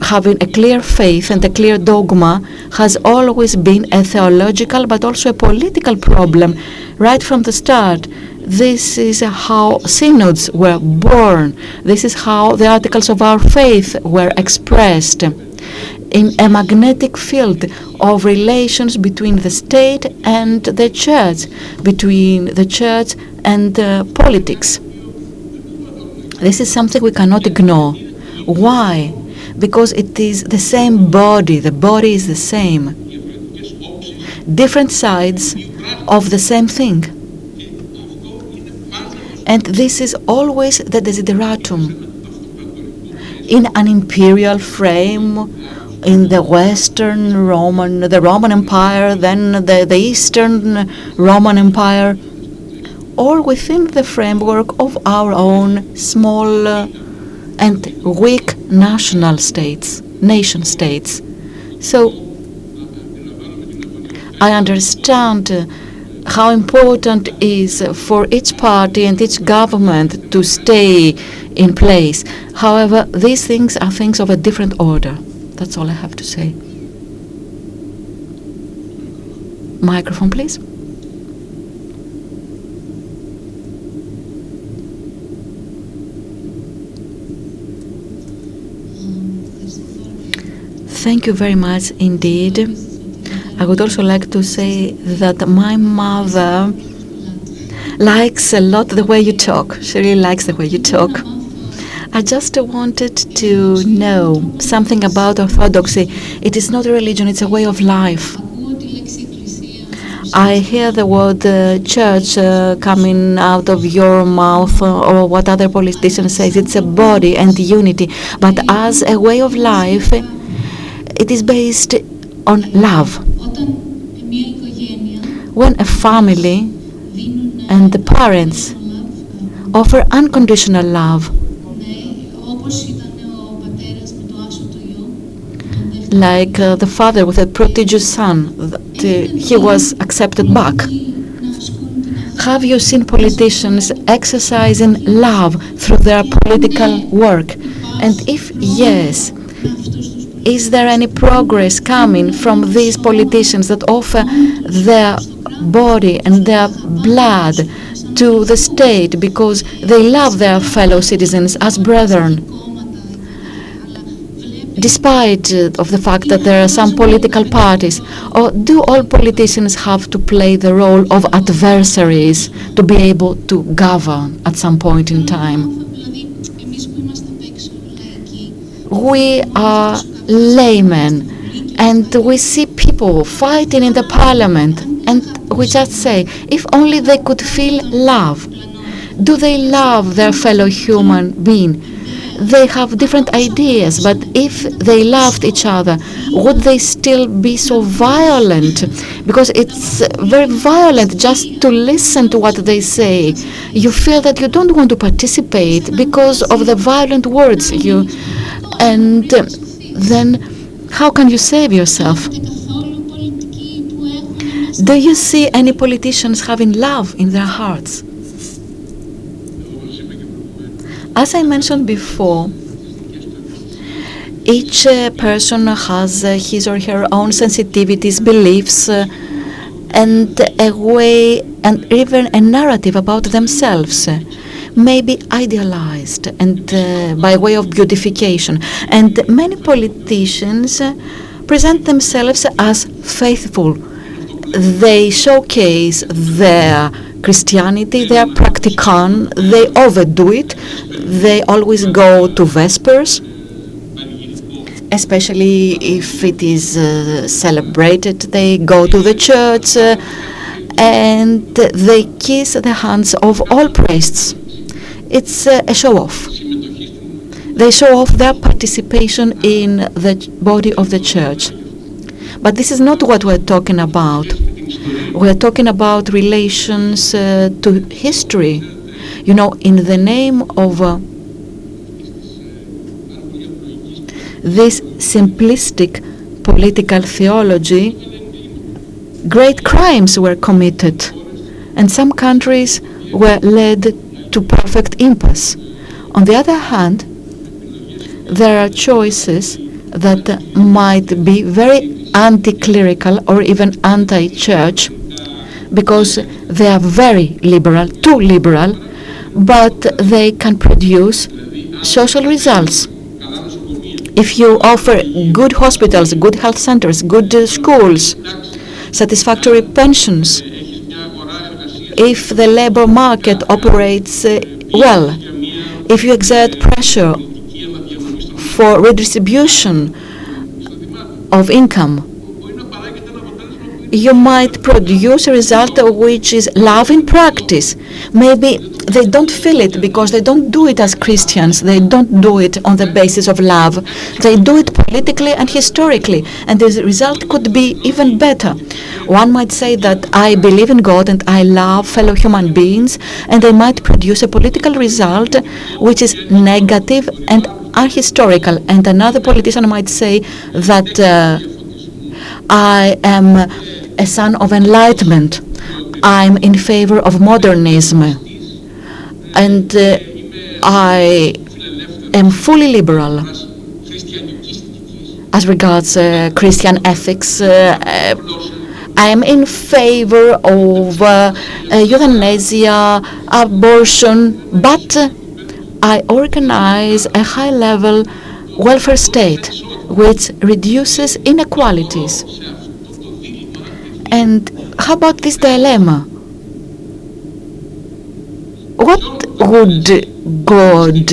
having a clear faith and a clear dogma, has always been a theological but also a political problem right from the start. This is how synods were born. This is how the articles of our faith were expressed in a magnetic field of relations between the state and the church, between the church and politics. This is something we cannot ignore. Why? Because it is the same body. The body is the same. Different sides of the same thing. And this is always the desideratum. In an imperial frame, in the the Roman Empire, then the Eastern Roman Empire, or within the framework of our own small and weak nation states. So I understand how important it is for each party and each government to stay in place. However, these things are things of a different order. That's all I have to say. Microphone, please. Thank you very much indeed. I would also like to say that my mother likes a lot the way you talk. She really likes the way you talk. I just wanted to know something about Orthodoxy. It is not a religion, it's a way of life. I hear the word church coming out of your mouth or what other politicians say. It's a body and unity. But as a way of life, it is based on love. When a family and the parents offer unconditional love, like the father with a prodigious son, he was accepted back. Have you seen politicians exercising love through their political work? And if yes, is there any progress coming from these politicians that offer their body and their blood to the state because they love their fellow citizens as brethren, despite of the fact that there are some political parties? Or do all politicians have to play the role of adversaries to be able to govern at some point in time? We are laymen, and we see people fighting in the parliament, and we just say, if only they could feel love. Do they love their fellow human being? They have different ideas, but if they loved each other, would they still be so violent? Because it's very violent just to listen to what they say. You feel that you don't want to participate because of the violent words and then how can you save yourself? Do you see any politicians having love in their hearts? As I mentioned before, each person has his or her own sensitivities, beliefs, and a way and even a narrative about themselves, maybe idealized and by way of beautification. And many politicians present themselves as faithful. They showcase their Christianity, they are practicant, they overdo it, they always go to Vespers, especially if it is celebrated, they go to the church and they kiss the hands of all priests. It's a show-off. They show off their participation in the body of the church. But this is not what we're talking about. We're talking about relations to history. You know, in the name of this simplistic political theology, great crimes were committed, and some countries were led to perfect impasse. On the other hand, there are choices that might be very anti-clerical or even anti-church because they are very liberal, too liberal, but they can produce social results. If you offer good hospitals, good health centers, good schools, satisfactory pensions, if the labor market operates well, if you exert pressure for redistribution of income, you might produce a result which is love in practice. Maybe they don't feel it because they don't do it as Christians. They don't do it on the basis of love. They do it politically and historically, and the result could be even better. One might say that I believe in God and I love fellow human beings, and they might produce a political result which is negative and unhistorical. And another politician might say that I am a son of enlightenment. I'm in favor of modernism, and I am fully liberal as regards Christian ethics. I am in favor of euthanasia, abortion, but I organize a high-level welfare state which reduces inequalities. And how about this dilemma? What would God,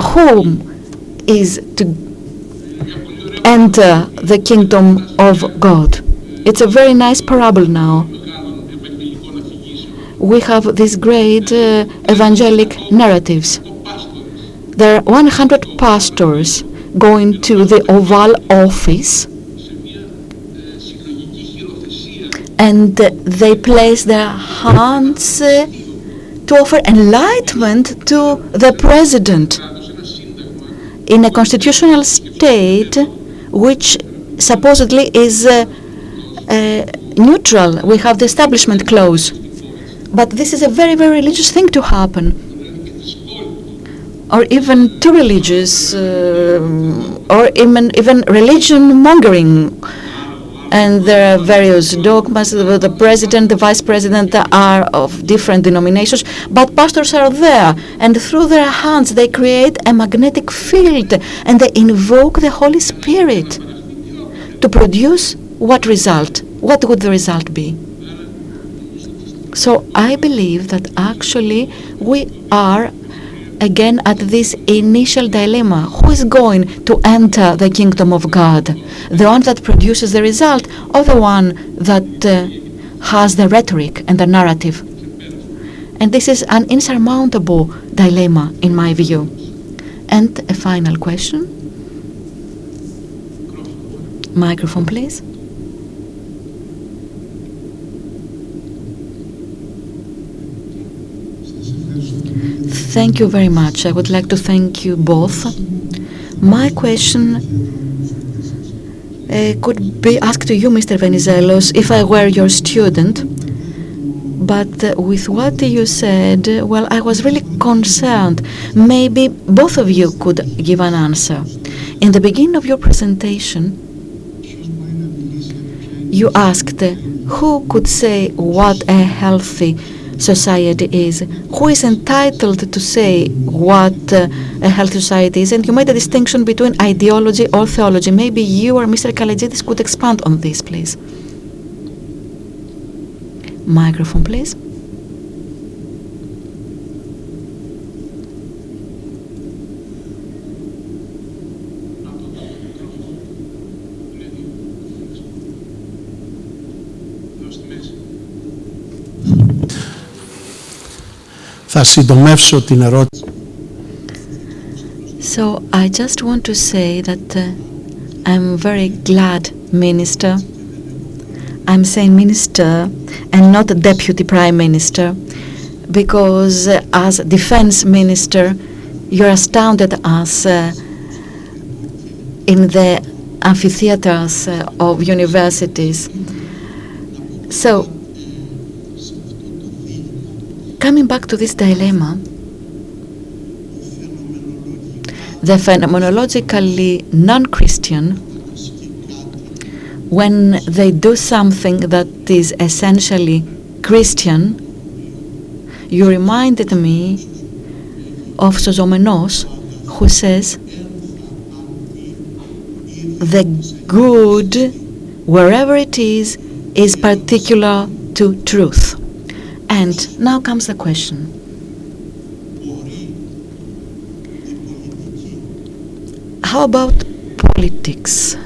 whom is to enter the kingdom of God? It's a very nice parable now. We have these great evangelic narratives. There are 100 pastors going to the Oval Office, and they place their hands to offer enlightenment to the president in a constitutional state which supposedly is neutral. We have the Establishment Clause. But this is a very, very religious thing to happen. or even too religious, or even religion mongering. And there are various dogmas. The president, the vice president are of different denominations, but pastors are there, and through their hands they create a magnetic field, and they invoke the Holy Spirit to produce what result? What would the result be? So I believe that actually we are again at this initial dilemma. Who is going to enter the kingdom of God? The one that produces the result, or the one that has the rhetoric and the narrative? And this is an insurmountable dilemma in my view. And a final question. Microphone, please. Thank you very much. I would like to thank you both. My question could be asked to you, Mr. Venizelos, if I were your student. But with what you said, well, I was really concerned. Maybe both of you could give an answer. In the beginning of your presentation, you asked who could say what a healthy society is, who is entitled to say what a healthy society is, and you made a distinction between ideology or theology. Maybe you or Mr. Kalogeridis could expand on this, please. Microphone, please. Θα συντομεύσω την ερώτηση. So I just want to say that I'm very glad, Minister. I'm saying Minister and not Deputy Prime Minister, because as Defense Minister, you're astounded us in the amphitheaters of universities. So, coming back to this dilemma, the phenomenologically non-Christian, when they do something that is essentially Christian, you reminded me of Sozomenos, who says, the good, wherever it is particular to truth. And now comes the question. How about politics?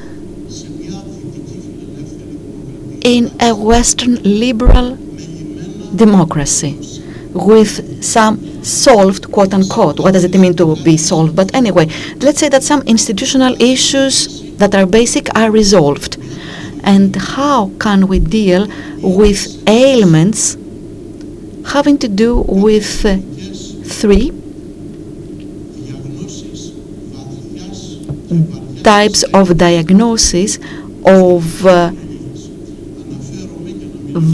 In a Western liberal democracy with some solved, quote unquote, what does it mean to be solved? But anyway, let's say that some institutional issues that are basic are resolved. And how can we deal with ailments having to do with three types of diagnosis of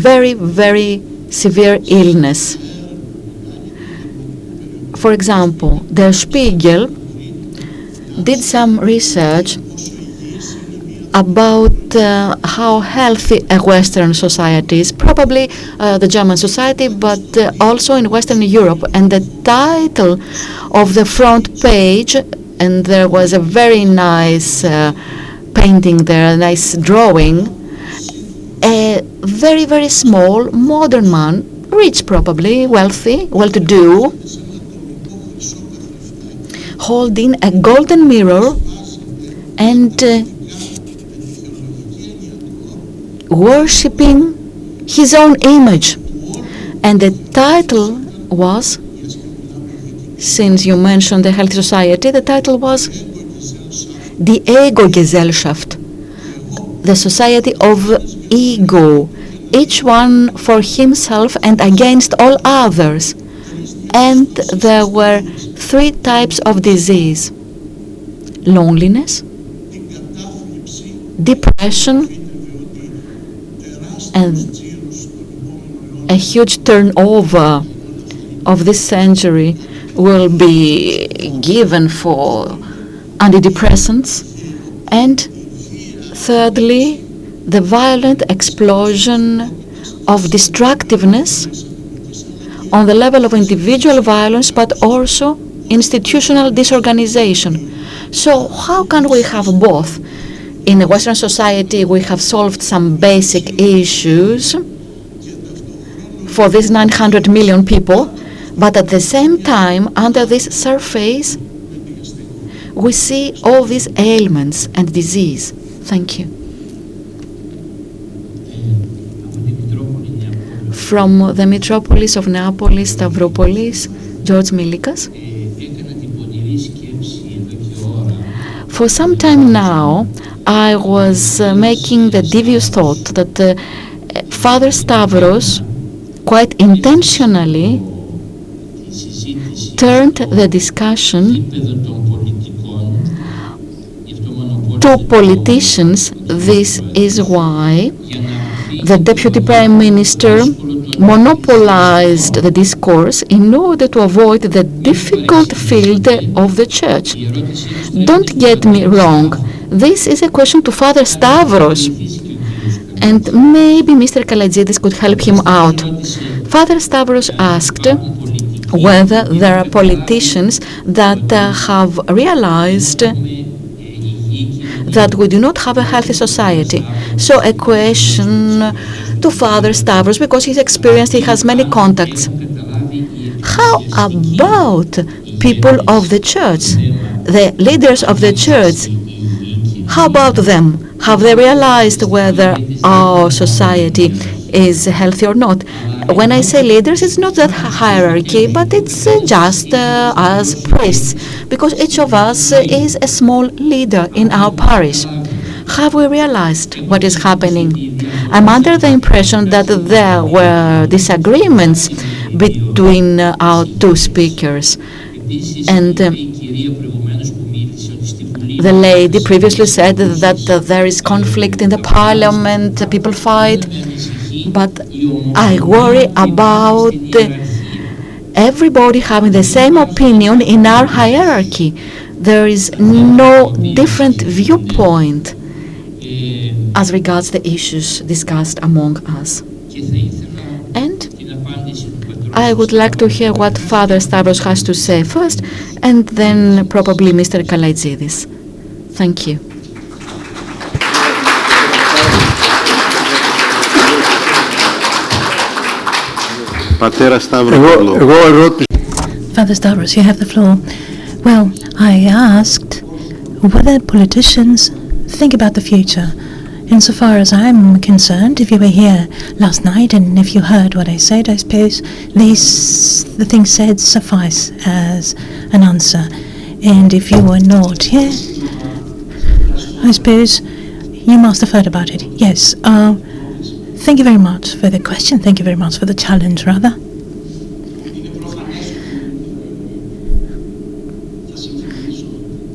very, very severe illness? For example, Der Spiegel did some research about how healthy a Western society is, probably the German society, but also in Western Europe. And the title of the front page, and there was a very nice painting there, a nice drawing, a very, very small, modern man, rich probably, wealthy, well-to-do, holding a golden mirror and worshipping his own image. And the title was, since you mentioned the healthy society, the title was Die Ego-Gesellschaft, the society of ego, each one for himself and against all others. And there were three types of disease: loneliness, depression, and a huge turnover of this century will be given for antidepressants. And thirdly, the violent explosion of destructiveness on the level of individual violence, but also institutional disorganization. So how can we have both? In a Western society, we have solved some basic issues for these 900 million people, but at the same time, under this surface, we see all these ailments and disease. Thank you. From the metropolis of Neapolis, Stavropolis, George Milikas. For some time now, I was making the devious thought that Father Stavros quite intentionally turned the discussion to politicians. This is why the Deputy Prime Minister monopolized the discourse in order to avoid the difficult field of the Church. Don't get me wrong, this is a question to Father Stavros, and maybe Mr. Kalatzidis could help him out. Father Stavros asked whether there are politicians that have realized that we do not have a healthy society. So a question to Father Stavros, because he's experienced, he has many contacts. How about people of the Church, the leaders of the Church? How about them? Have they realized whether our society is healthy or not? When I say leaders, it's not that hierarchy, but it's just as priests, because each of us is a small leader in our parish. Have we realized what is happening? I'm under the impression that there were disagreements between our two speakers, and the lady previously said that there is conflict in the parliament, people fight, but I worry about everybody having the same opinion in our hierarchy. There is no different viewpoint as regards the issues discussed among us. And I would like to hear what Father Stavros has to say first, and then probably Mr. Kalatzidis. Thank you. Father Stavros, you have the floor. Well, I asked whether politicians think about the future. Insofar as I'm concerned, if you were here last night and if you heard what I said, I suppose the things said suffice as an answer. And if you were not here, I suppose you must have heard about it. Yes. Thank you very much for the question. Thank you very much for the challenge, rather.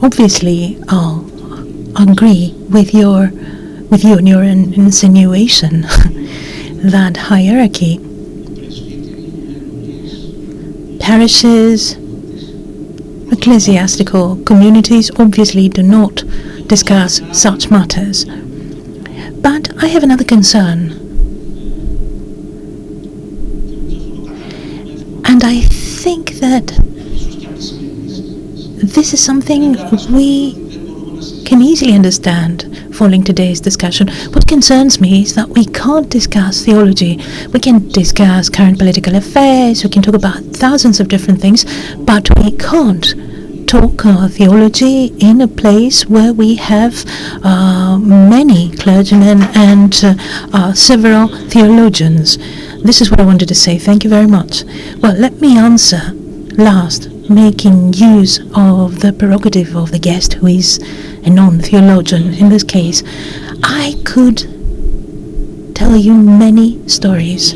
Obviously, I'll agree with you and your insinuation that hierarchy, parishes, ecclesiastical communities obviously do not discuss such matters. But I have another concern. And I think that this is something we can easily understand following today's discussion. What concerns me is that we can't discuss theology. We can discuss current political affairs, we can talk about thousands of different things, but we can't talk theology in a place where we have many clergymen and several theologians. This is what I wanted to say. Thank you very much. Well, let me answer last, making use of the prerogative of the guest who is a non-theologian. In this case, I could tell you many stories.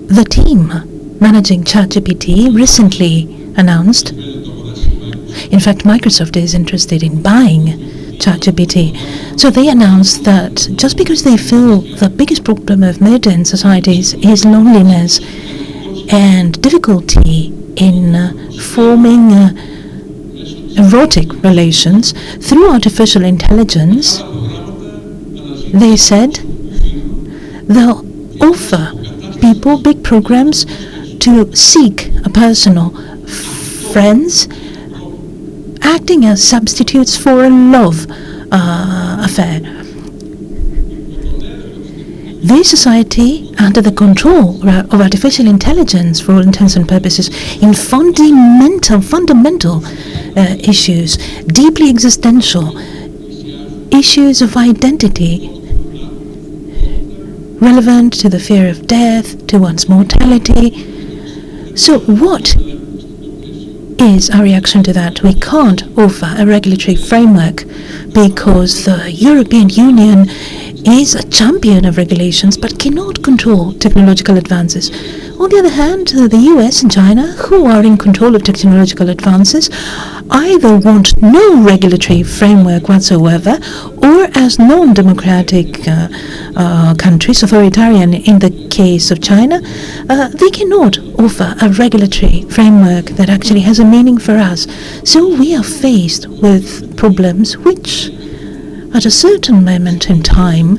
The team managing ChatGPT recently announced, in fact, Microsoft is interested in buying ChatGPT. So they announced that just because they feel the biggest problem of modern societies is loneliness, and difficulty in forming erotic relations through artificial intelligence, they said they'll offer people big programs to seek a personal friends, acting as substitutes for a love affair. This society, under the control of artificial intelligence for all intents and purposes, in fundamental issues, deeply existential issues of identity, relevant to the fear of death, to one's mortality. So what is our reaction to that? We can't offer a regulatory framework because the European Union is a champion of regulations but cannot control technological advances. On the other hand, the US and China, who are in control of technological advances, either want no regulatory framework whatsoever, or as non-democratic countries, authoritarian in the case of China, they cannot offer a regulatory framework that actually has a meaning for us. So we are faced with problems which, at a certain moment in time,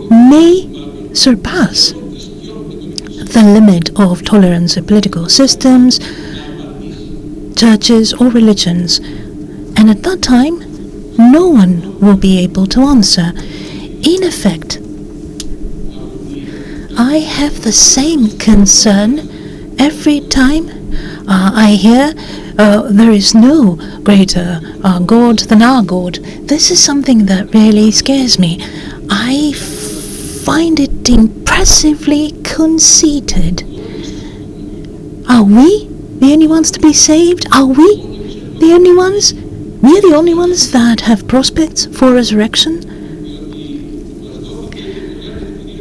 may surpass the limit of tolerance of political systems, churches or religions. And at that time, no one will be able to answer. In effect, I have the same concern every time I hear there is no greater God than our God. This is something that really scares me. I find it impressively conceited. Are we the only ones to be saved? Are we the only ones? We're the only ones that have prospects for resurrection?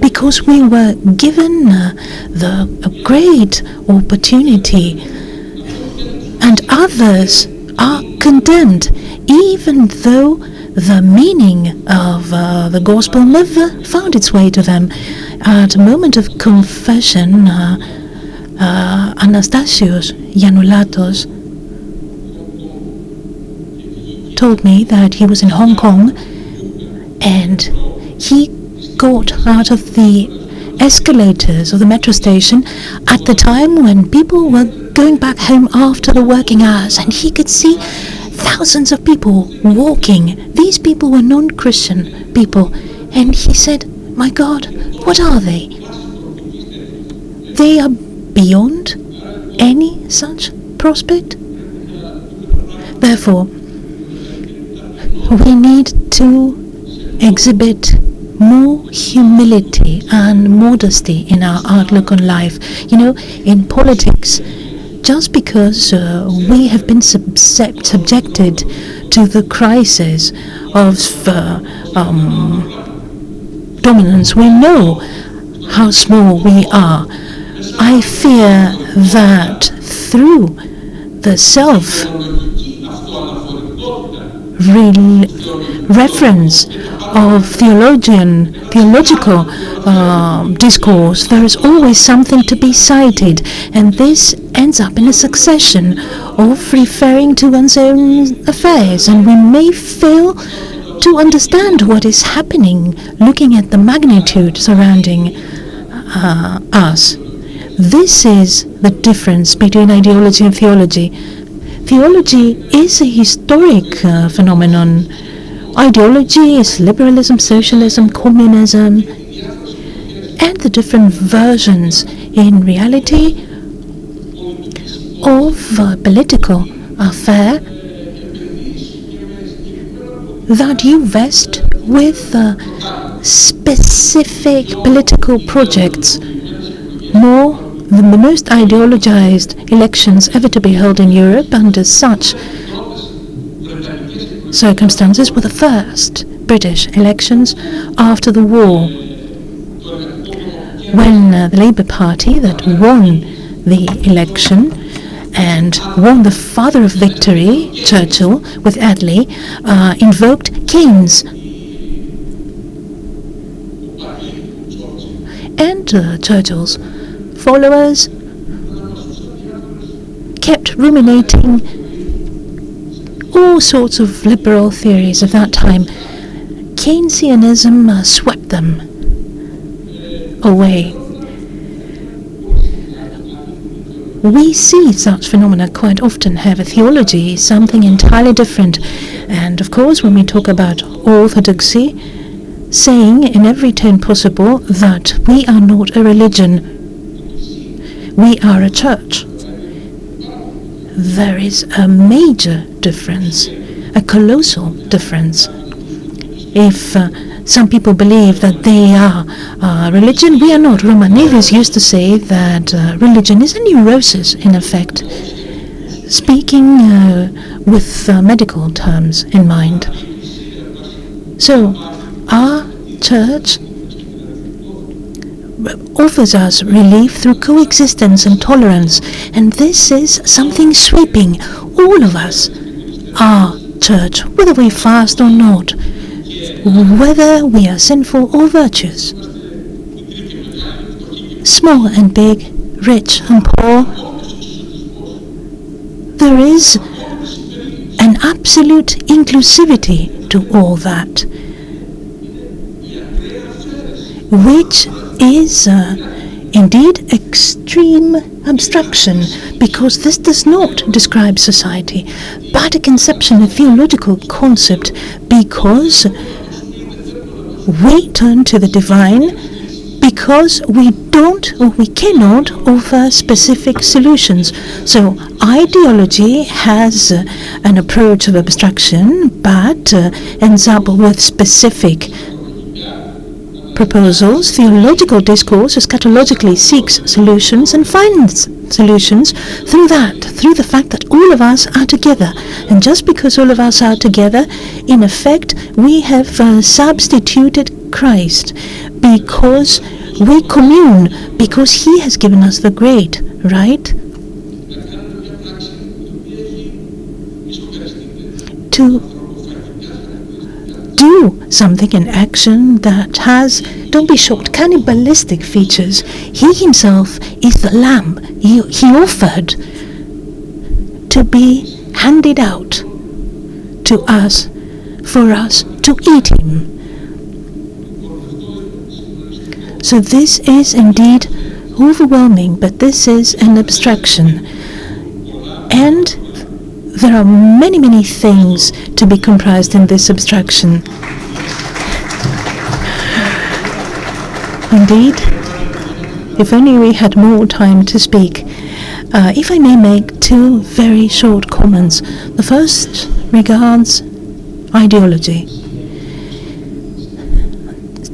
Because we were given a great opportunity, and others are condemned, even though the meaning of the gospel never found its way to them. At a moment of confession, Anastasios Yannulatos told me that he was in Hong Kong and he got out of the escalators of the metro station at the time when people were going back home after the working hours, and he could see thousands of people walking. These people were non-Christian people, and he said, "My God, what are they? They are beyond any such prospect." Therefore, we need to exhibit more humility and modesty in our outlook on life. In politics, just because we have been subjected to the crisis of dominance, we know how small we are. I fear that through the self-reference of theological discourse, there is always something to be cited, and this ends up in a succession of referring to one's own affairs, and we may fail to understand what is happening, looking at the magnitude surrounding us. This is the difference between ideology and theology. Theology is a historic phenomenon. Ideology is liberalism, socialism, communism, and the different versions in reality of a political affair that you vest with specific political projects. More than the most ideologized elections ever to be held in Europe under such circumstances were the first British elections after the war, when the Labour Party that won the election and won the father of victory, Churchill, with Attlee, invoked Keynes. And Churchill's followers kept ruminating all sorts of liberal theories of that time. Keynesianism swept them away. We see such phenomena quite often have a theology, something entirely different. And of course, when we talk about orthodoxy, saying in every tone possible that we are not a religion, we are a church. There is a major difference, a colossal difference. If some people believe that they are religion, we are not. Romanevis used to say that religion is a neurosis, in effect, speaking with medical terms in mind. So, our church offers us relief through coexistence and tolerance, and this is something sweeping all of us. Our church, whether we fast or not, whether we are sinful or virtuous, small and big, rich and poor, there is an absolute inclusivity to all that, which is indeed extreme abstraction, because this does not describe society, but a conception, a theological concept, because we turn to the divine, because we don't or we cannot offer specific solutions. So ideology has an approach of abstraction, but ends up with specific proposals. Theological discourse eschatologically seeks solutions and finds solutions through the fact that all of us are together. And just because all of us are together, in effect, we have substituted Christ, because we commune, because he has given us the great right to do something in action that has, don't be shocked, cannibalistic features. He himself is the lamb. He offered to be handed out to us, for us to eat him. So this is indeed overwhelming, but this is an abstraction. And there are many, many things to be comprised in this abstraction. Indeed, if only we had more time to speak. If I may make two very short comments. The first regards ideology.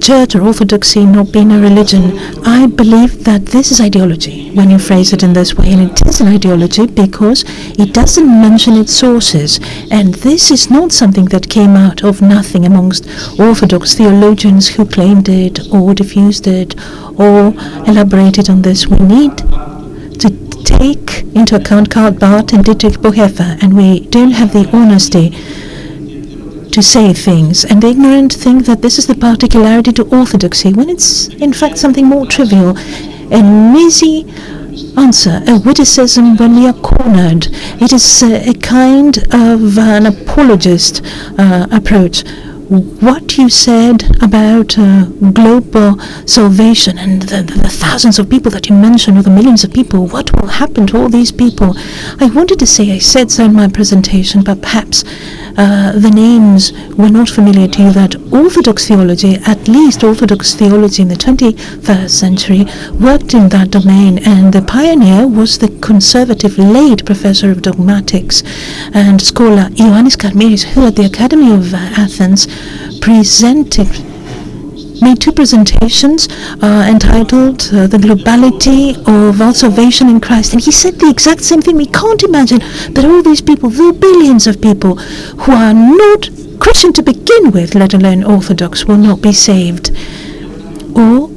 Church or orthodoxy not being a religion, I believe that this is ideology when you phrase it in this way, and it is an ideology because it doesn't mention its sources, and this is not something that came out of nothing amongst Orthodox theologians who claimed it or diffused it or elaborated on this. We need to take into account Karl Barth and Dietrich Bonhoeffer, and we don't have the honesty to say things, and the ignorant think that this is the particularity to orthodoxy, when it's in fact something more trivial, an easy answer, a witticism when we are cornered. It is a kind of an apologist approach. What you said about global salvation and the thousands of people that you mentioned, or the millions of people, what will happen to all these people? I wanted to say I said so in my presentation, but perhaps the names were not familiar to you. That Orthodox theology, at least Orthodox theology in the 21st century, worked in that domain, and the pioneer was the conservative late professor of dogmatics and scholar Ioannis Karmiris, who at the Academy of Athens made two presentations entitled The Globality of All Salvation in Christ. And he said the exact same thing. We can't imagine that all these people, the billions of people who are not Christian to begin with, let alone Orthodox, will not be saved. Or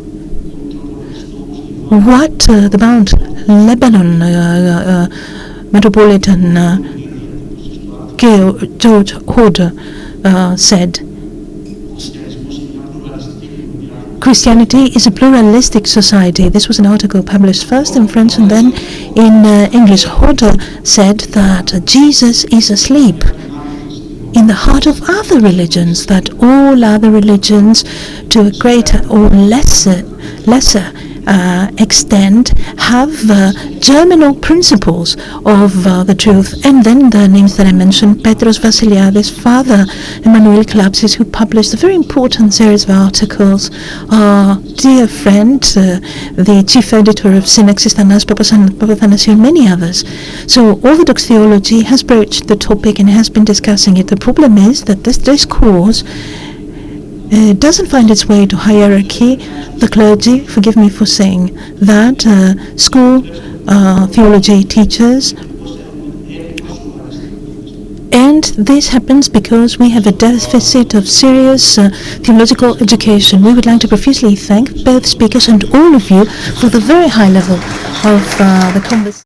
what the Mount Lebanon Metropolitan George Khorszár said. Christianity is a pluralistic society. This was an article published first in French and then in English. Khorszár said that Jesus is asleep in the heart of other religions, that all other religions, to a greater or lesser extent, have germinal principles of the truth. And then the names that I mentioned: Petros Vassiliadis, Father Emmanuel Klapsis, who published a very important series of articles, our dear friend, the chief editor of Synaxis, Thanas Papathanasiou, and many others. So Orthodox theology has broached the topic and has been discussing it. The problem is that this discourse doesn't find its way to hierarchy. The clergy, forgive me for saying that, school theology teachers, and this happens because we have a deficit of serious theological education. We would like to profusely thank both speakers and all of you for the very high level of the conversation.